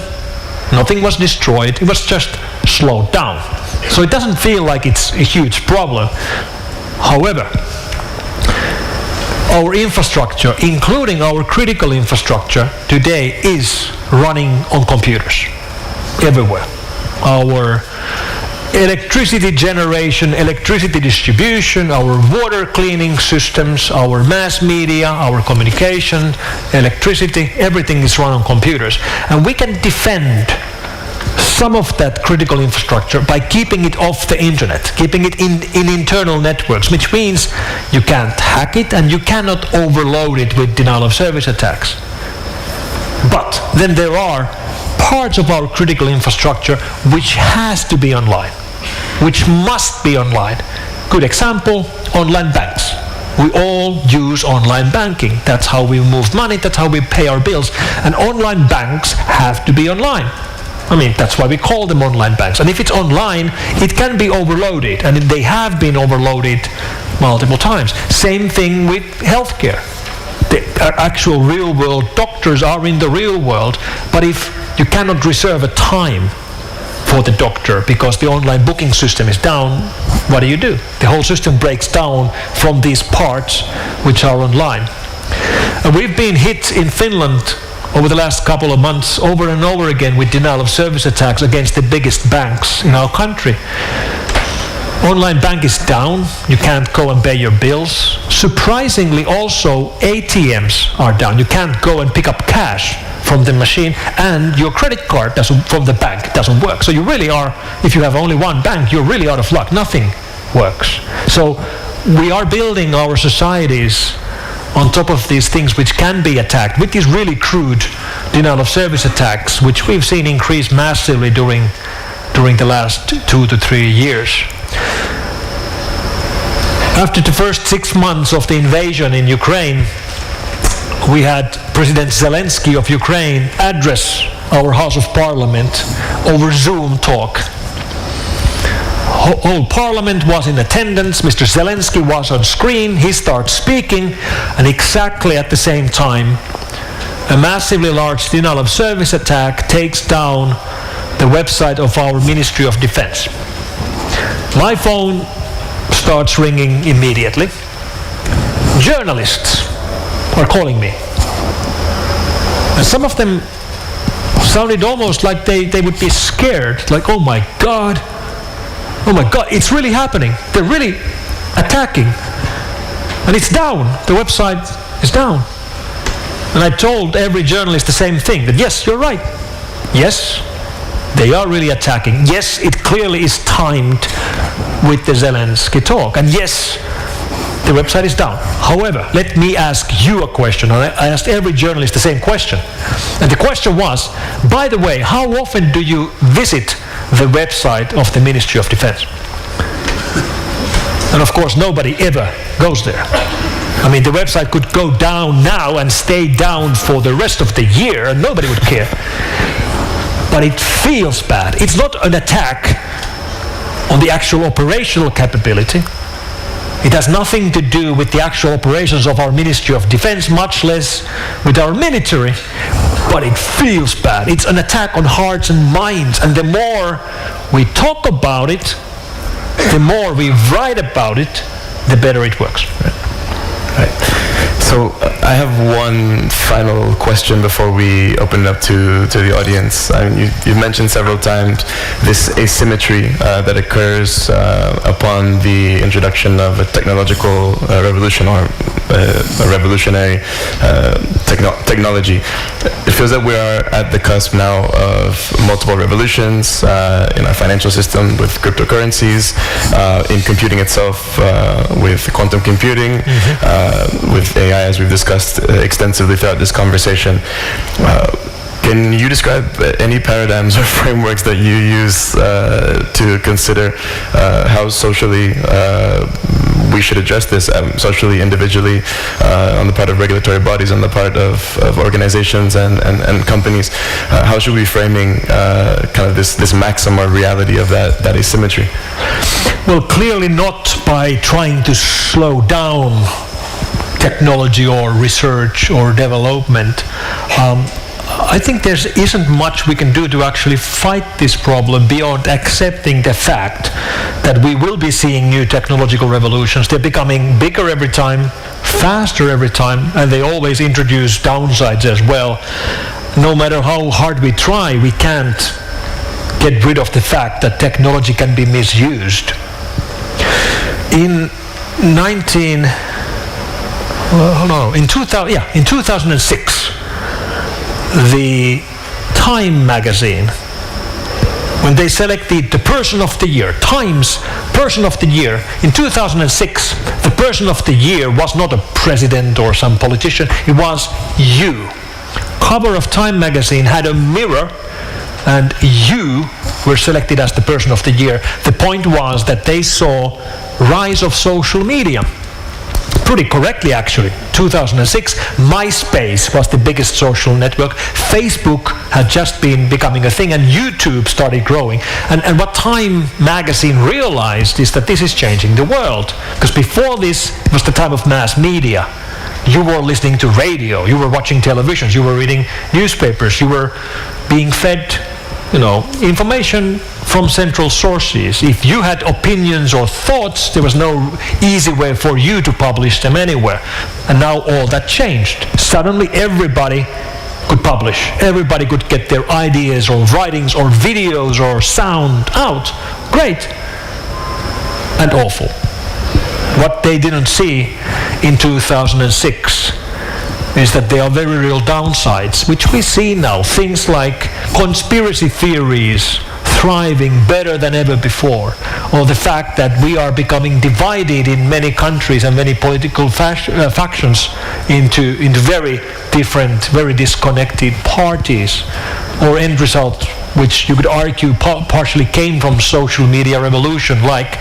nothing was destroyed, it was just slowed down. So it doesn't feel like it's a huge problem. However, our infrastructure, including our critical infrastructure today, is running on computers everywhere. Our electricity generation, electricity distribution, our water cleaning systems, our mass media, our communication, electricity, everything is run on computers. And we can defend some of that critical infrastructure by keeping it off the internet, keeping it in internal networks, which means you can't hack it and you cannot overload it with denial of service attacks. But then there are parts of our critical infrastructure which has to be online, which must be online. Good example, online banks. We all use online banking. That's how we move money, that's how we pay our bills. And online banks have to be online. I mean, that's why we call them online banks. And if it's online, it can be overloaded. And they have been overloaded multiple times. Same thing with healthcare. The actual real world doctors are in the real world, but if you cannot reserve a time for the doctor because the online booking system is down, what do? The whole system breaks down from these parts which are online. And we've been hit in Finland over the last couple of months over and over again with denial of service attacks against the biggest banks in our country. Online bank is down, you can't go and pay your bills. Surprisingly also, ATMs are down. You can't go and pick up cash from the machine, and your credit card from the bank doesn't work. So you really are, if you have only one bank, you're really out of luck. Nothing works. So we are building our societies on top of these things which can be attacked with these really crude denial of service attacks, which we've seen increase massively during the last 2 to 3 years. After the first 6 months of the invasion in Ukraine, we had President Zelensky of Ukraine address our House of Parliament over Zoom talk. Whole Parliament was in attendance, Mr. Zelensky was on screen, he starts speaking, and exactly at the same time, a massively large denial of service attack takes down the website of our Ministry of Defense. My phone starts ringing immediately. Journalists are calling me. And some of them sounded almost like they would be scared, like, oh my God, it's really happening. They're really attacking. And it's down. The website is down. And I told every journalist the same thing, that yes, you're right. Yes, they are really attacking. Yes, it clearly is timed with the Zelensky talk. And yes, the website is down. However, let me ask you a question. I asked every journalist the same question. And the question was, by the way, how often do you visit the website of the Ministry of Defense? And of course, nobody ever goes there. I mean, the website could go down now and stay down for the rest of the year, and nobody would care. But it feels bad. It's not an attack on the actual operational capability. It has nothing to do with the actual operations of our Ministry of Defense, much less with our military. But it feels bad. It's an attack on hearts and minds. And the more we talk about it, the more we write about it, the better it works. Right. So I have one final question before we open it up to the audience. I mean, you've mentioned several times this asymmetry that occurs upon the introduction of a technological revolution or a revolutionary technology. It feels that we are at the cusp now of multiple revolutions in our financial system with cryptocurrencies, in computing itself with quantum computing, with AI, as we've discussed extensively throughout this conversation. Can you describe any paradigms or frameworks that you use to consider how socially we should address this, socially, individually, on the part of regulatory bodies, on the part of organizations and companies? How should we be framing kind of this maxim or reality of that asymmetry? Well, clearly not by trying to slow down technology or research or development. I think there isn't much we can do to actually fight this problem beyond accepting the fact that we will be seeing new technological revolutions. They're becoming bigger every time, faster every time, and they always introduce downsides as well. No matter how hard we try, we can't get rid of the fact that technology can be misused. In 2006, the Time magazine, when they selected the person of the year, Time's person of the year, in 2006, the person of the year was not a president or some politician, it was you. Cover of Time magazine had a mirror, and you were selected as the person of the year. The point was that they saw rise of social media. Pretty correctly, actually. 2006, MySpace was the biggest social network. Facebook had just been becoming a thing, and YouTube started growing. And what Time magazine realized is that this is changing the world. Because before this, it was the time of mass media. You were listening to radio, you were watching televisions, you were reading newspapers, you were being fed, information from central sources. If you had opinions or thoughts, there was no easy way for you to publish them anywhere. And now all that changed. Suddenly everybody could publish. Everybody could get their ideas or writings or videos or sound out. Great. And awful. What they didn't see in 2006 is that there are very real downsides, which we see now. Things like conspiracy theories thriving better than ever before, or the fact that we are becoming divided in many countries and many political factions into very different, very disconnected parties, or end result which you could argue partially came from social media revolution, like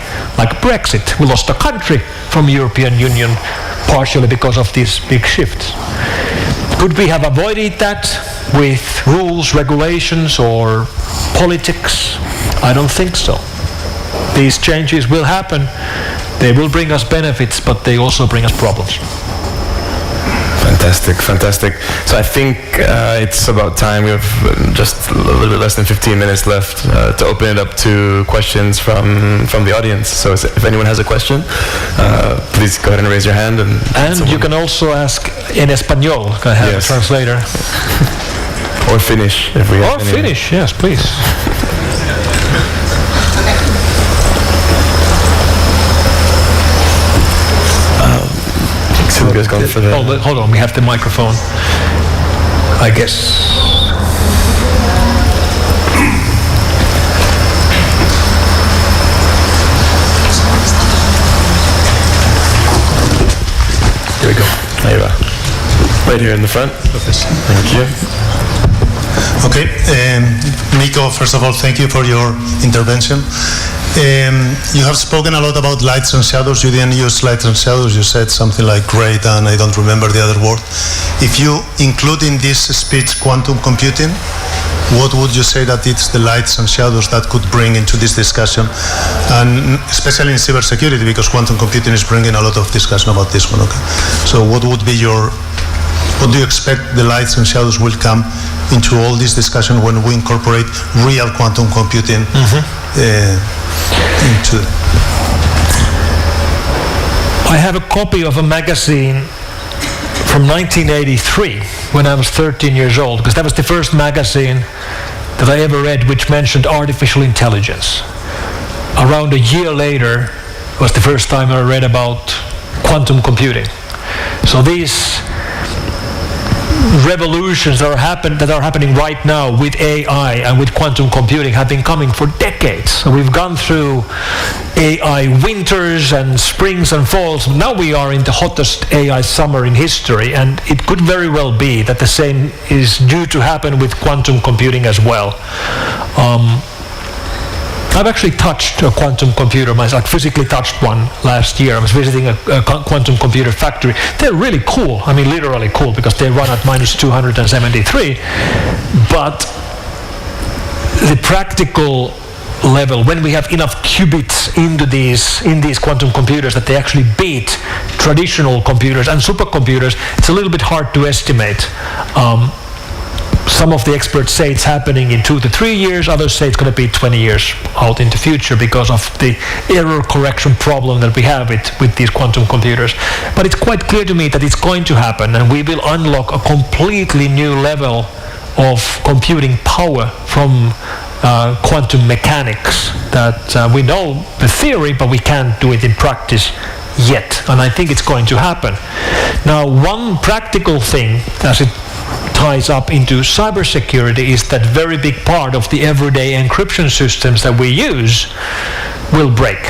Brexit. We lost a country from European Union partially because of these big shifts. Could we have avoided that with rules, regulations, or politics? I don't think so. These changes will happen. They will bring us benefits, but they also bring us problems. Fantastic. So I think it's about time. We have just a little bit less than 15 minutes left to open it up to questions from the audience. So if anyone has a question, please go ahead and raise your hand. And you can also ask in Español. I have a translator. Or Finnish, if we have any. Finnish, yes, please. Silvia's gone for the... Hold on, we have the microphone. I guess. Here we go. There you are. Right here in the front. Thank you. Okay, Mikko, first of all, thank you for your intervention. You have spoken a lot about lights and shadows. You didn't use lights and shadows. You said something like great, and I don't remember the other word. If you include in this speech quantum computing, what would you say that it's the lights and shadows that could bring into this discussion, and especially in cybersecurity, because quantum computing is bringing a lot of discussion about this one. Okay, so what do you expect the lights and shadows will come into all this discussion when we incorporate real quantum computing into? I have a copy of a magazine from 1983, when I was 13 years old, because that was the first magazine that I ever read which mentioned artificial intelligence. Around a year later was the first time I read about quantum computing. So these revolutions that are happening right now with AI and with quantum computing have been coming for decades. So we've gone through AI winters and springs and falls. Now we are in the hottest AI summer in history, and it could very well be that the same is due to happen with quantum computing as well. I've actually touched a quantum computer myself, physically touched one last year. I was visiting a quantum computer factory. They're really cool. I mean, literally cool, because they run at -273. But the practical level, when we have enough qubits in these quantum computers that they actually beat traditional computers and supercomputers, it's a little bit hard to estimate. Some of the experts say it's happening in 2 to 3 years. Others say it's going to be 20 years out in the future because of the error correction problem that we have with these quantum computers. But it's quite clear to me that it's going to happen, and we will unlock a completely new level of computing power from quantum mechanics that we know the theory, but we can't do it in practice yet. And I think it's going to happen. Now, one practical thing, as it ties up into cybersecurity, is that very big part of the everyday encryption systems that we use will break.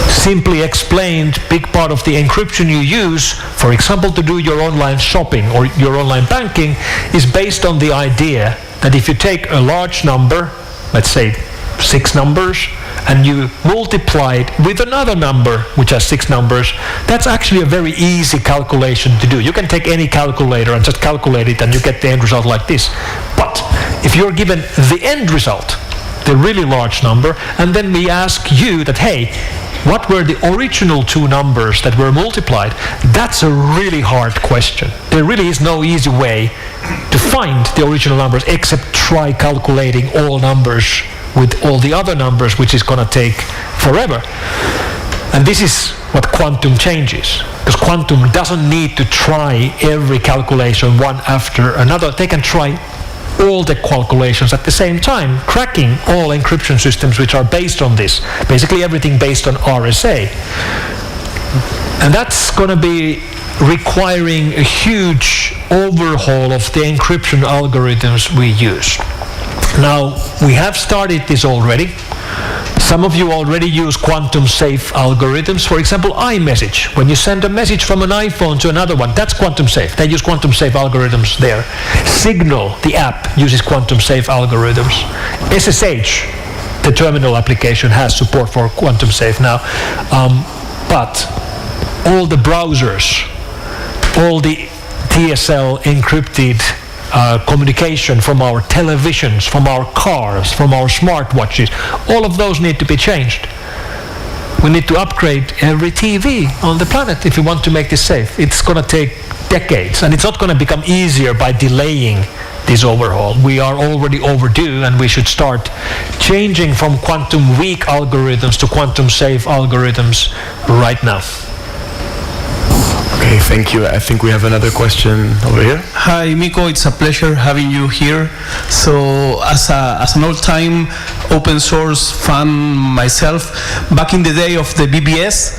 Simply explained, big part of the encryption you use, for example, to do your online shopping or your online banking, is based on the idea that if you take a large number, let's say 6 numbers, and you multiply it with another number which has 6 numbers, that's actually a very easy calculation to do. You can take any calculator and just calculate it, and you get the end result like this. But if you're given the end result, the really large number, and then we ask you that, hey, what were the original 2 numbers that were multiplied? That's a really hard question. There really is no easy way to find the original numbers except try calculating all numbers with all the other numbers, which is going to take forever. And this is what quantum changes, because quantum doesn't need to try every calculation one after another. They can try all the calculations at the same time, cracking all encryption systems which are based on this, basically everything based on RSA. And that's going to be requiring a huge overhaul of the encryption algorithms we use. Now, we have started this already. Some of you already use quantum safe algorithms. For example, iMessage. When you send a message from an iPhone to another one, that's quantum safe. They use quantum safe algorithms there. Signal, the app, uses quantum safe algorithms. SSH, the terminal application, has support for quantum safe now. But all the browsers, all the TSL encrypted communication from our televisions, from our cars, from our smartwatches, all of those need to be changed. We need to upgrade every TV on the planet if we want to make this safe. It's going to take decades, and it's not going to become easier by delaying this overhaul. We are already overdue, and we should start changing from quantum weak algorithms to quantum safe algorithms right now. Okay, thank you. I think we have another question over here. Hi, Mikko. It's a pleasure having you here. So, as an old-time open source fan myself, back in the day of the BBS,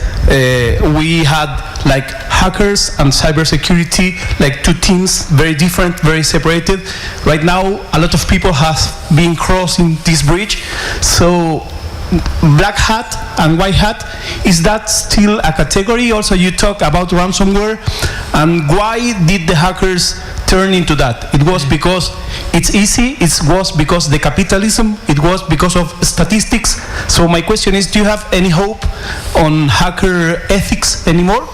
we had like hackers and cybersecurity, like 2 teams, very different, very separated. Right now, a lot of people have been crossing this bridge. So, black hat and white hat, is that still a category? Also, you talk about ransomware, and why did the hackers turn into that? It was because it's easy, it was because the capitalism, it was because of statistics. So my question is, do you have any hope on hacker ethics anymore?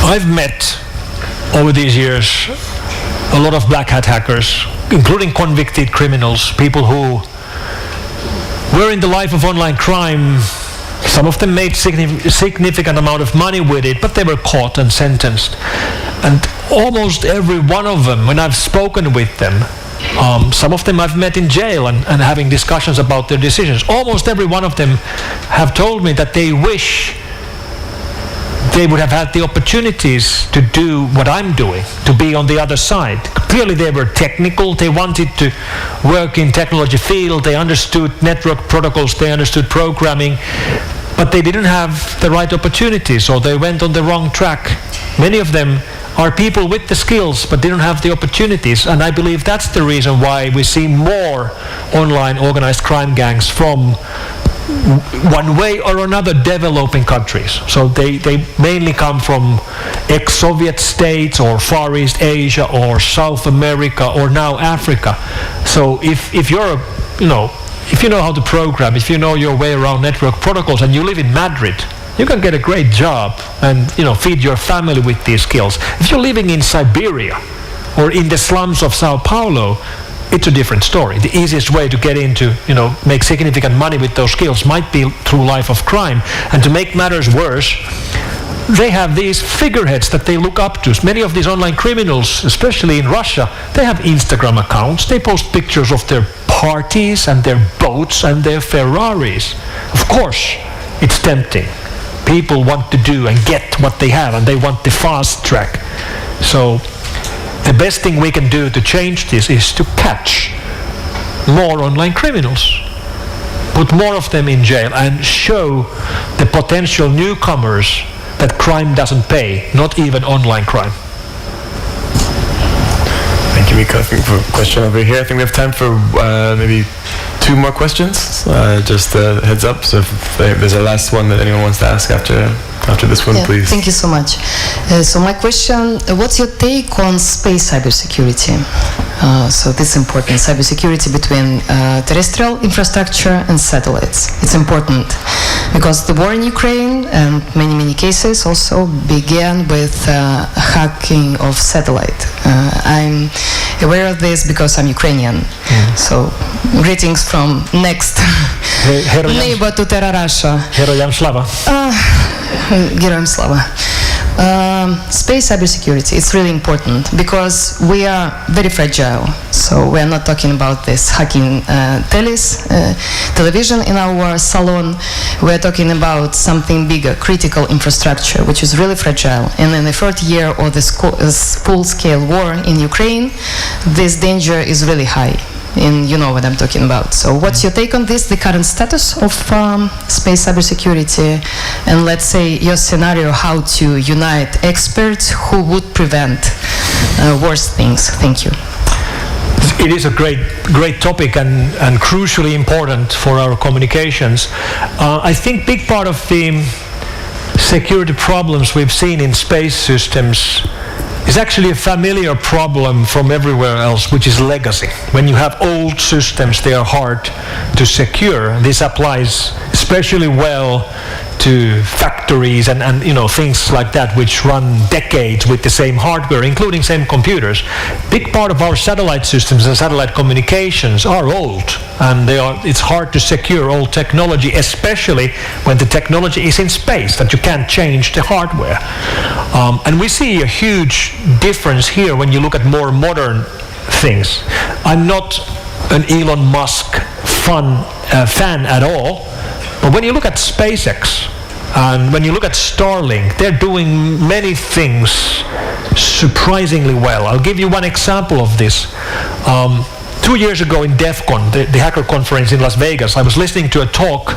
I've met over these years a lot of black hat hackers, including convicted criminals, people who were in the life of online crime. Some of them made significant amount of money with it, but they were caught and sentenced. And almost every one of them, when I've spoken with them, Some of them I've met in jail and having discussions about their decisions. Almost every one of them have told me that they wish they would have had the opportunities to do what I'm doing, to be on the other side. Clearly they were technical, they wanted to work in technology field, they understood network protocols, they understood programming, but they didn't have the right opportunities, or they went on the wrong track. Many of them are people with the skills but didn't have the opportunities, and I believe that's the reason why we see more online organized crime gangs from one way or another developing countries. So they mainly come from ex-Soviet states or Far East Asia or South America or now Africa. So if you're if you know how to program, if you know your way around network protocols and you live in Madrid, you can get a great job and feed your family with these skills. If you're living in Siberia or in the slums of Sao Paulo, it's a different story. The easiest way to get into, make significant money with those skills might be through life of crime. And to make matters worse, they have these figureheads that they look up to. Many of these online criminals, especially in Russia, they have Instagram accounts. They post pictures of their parties and their boats and their Ferraris. Of course, it's tempting. People want to do and get what they have, and they want the fast track. So the best thing we can do to change this is to catch more online criminals, put more of them in jail, and show the potential newcomers that crime doesn't pay, not even online crime. Thank you, Mikko. I think for a question over here. I think we have time for maybe 2 more questions. Just a heads up. So if there's a last one that anyone wants to ask after this one, please. Thank you so much. So my question, what's your take on space cybersecurity? So this is important, cybersecurity between terrestrial infrastructure and satellites. It's important because the war in Ukraine and many cases also began with hacking of satellite. I'm aware of this because I'm Ukrainian. So greetings from next neighbor to Terra Russia. Heroям слава. Героям слава. Space cybersecurity, it's really important because we are very fragile. So we are not talking about this hacking television in our salon. We are talking about something bigger, critical infrastructure, which is really fragile. And in the 3rd year of this full-scale war in Ukraine, this danger is really high. And you know what I'm talking about. So what's your take on this, the current status of space cybersecurity, and let's say your scenario, how to unite experts who would prevent worse things? Thank you. It is a great topic and crucially important for our communications. I think big part of the security problems we've seen in space systems is actually a familiar problem from everywhere else, which is legacy. When you have old systems, they are hard to secure. This applies especially well to factories and things like that, which run decades with the same hardware, including same computers. Big part of our satellite systems and satellite communications are old, and it's hard to secure old technology, especially when the technology is in space, that you can't change the hardware. And we see a huge difference here when you look at more modern things. I'm not an Elon Musk fan at all, but when you look at SpaceX and when you look at Starlink, they're doing many things surprisingly well. I'll give you one example of this. 2 years ago in DEF CON, the hacker conference in Las Vegas, I was listening to a talk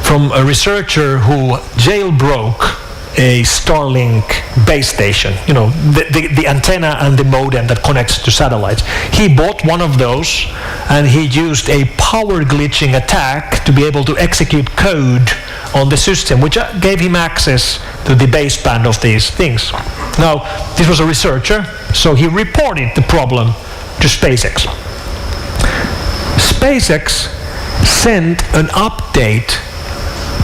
from a researcher who jailbroke a Starlink base station, the antenna and the modem that connects to satellites. He bought one of those and he used a power glitching attack to be able to execute code on the system, which gave him access to the baseband of these things. Now, this was a researcher, so he reported the problem to SpaceX. SpaceX sent an update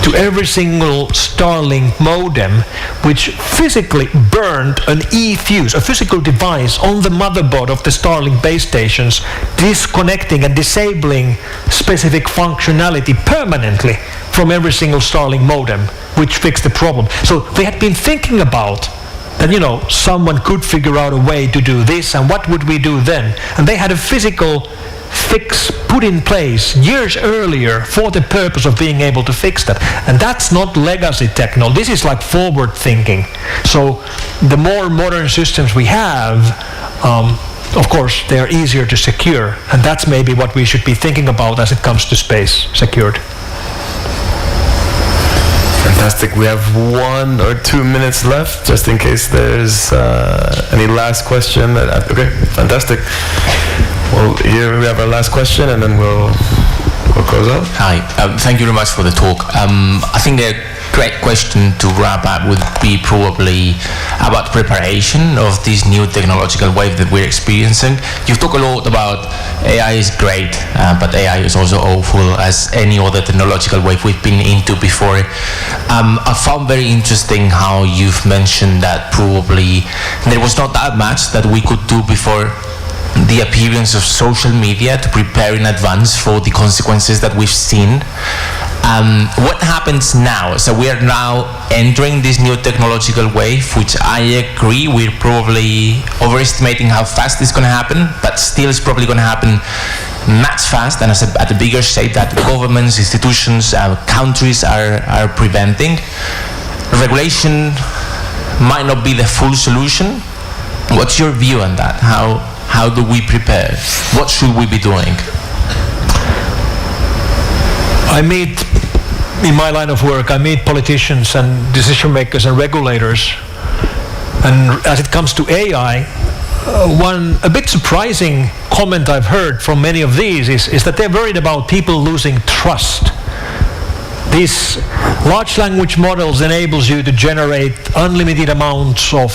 to every single Starlink modem, which physically burned an e-fuse, a physical device on the motherboard of the Starlink base stations, disconnecting and disabling specific functionality permanently from every single Starlink modem, which fixed the problem. So they had been thinking about that, someone could figure out a way to do this, and what would we do then? And they had a physical fix put in place years earlier for the purpose of being able to fix that. And that's not legacy technology. This is like forward thinking. So the more modern systems we have, of course, they are easier to secure. And that's maybe what we should be thinking about as it comes to space secured. Fantastic. We have 1 or 2 minutes left, just in case there's any last question. Okay, fantastic. Well, here we have our last question, and then we'll close out. Hi, thank you very much for the talk. I think a great question to wrap up would be probably about preparation of this new technological wave that we're experiencing. You've talked a lot about AI is great, but AI is also awful, as any other technological wave we've been into before. I found very interesting how you've mentioned that probably there was not that much that we could do before the appearance of social media to prepare in advance for the consequences that we've seen. What happens now? So we are now entering this new technological wave, which I agree we're probably overestimating how fast it's going to happen, but still it's probably going to happen much fast and at a bigger shape that governments, institutions, countries are preventing. Regulation might not be the full solution. What's your view on that? How do we prepare? What should we be doing? In my line of work, I meet politicians and decision makers and regulators. And as it comes to AI, a bit surprising comment I've heard from many of these is that they're worried about people losing trust. These large language models enables you to generate unlimited amounts of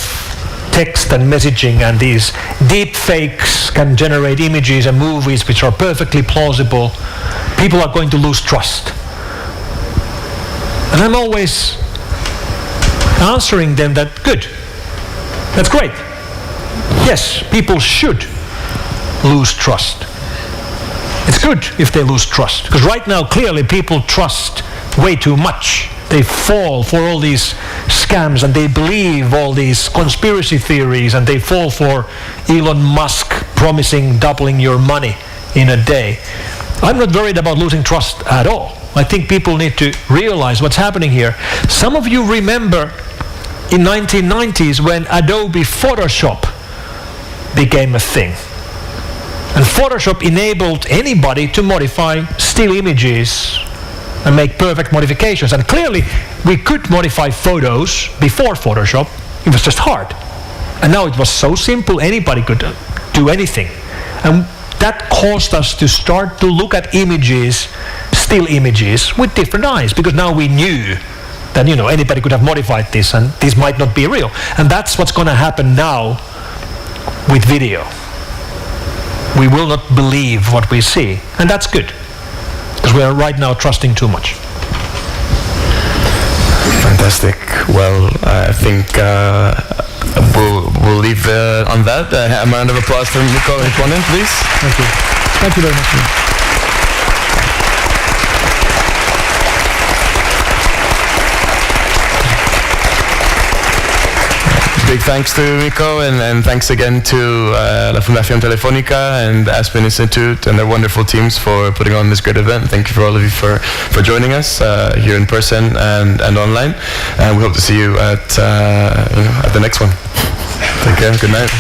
text and messaging, and these deep fakes can generate images and movies which are perfectly plausible. People are going to lose trust. And I'm always answering them that, good, that's great. Yes, people should lose trust. It's good if they lose trust, because right now clearly people trust way too much. They fall for all these scams and they believe all these conspiracy theories, and they fall for Elon Musk promising doubling your money in a day. I'm not worried about losing trust at all. I think people need to realize what's happening here. Some of you remember in 1990s when Adobe Photoshop became a thing. And Photoshop enabled anybody to modify still images and make perfect modifications. And clearly, we could modify photos before Photoshop. It was just hard. And now it was so simple, anybody could do anything. And that caused us to start to look at images, still images, with different eyes, because now we knew that, anybody could have modified this, and this might not be real. And that's what's going to happen now with video. We will not believe what we see. And that's good, because we are right now trusting too much. Fantastic. Well, I think we'll leave on that. A round of applause for Mikko Hyppönen, please. Thank you. Thank you very much. Big thanks to Mikko, and thanks again to La Fundación Telefónica and Aspen Institute and their wonderful teams for putting on this great event. Thank you for all of you for joining us here in person and online. And we hope to see you at the next one. Take care. Good night.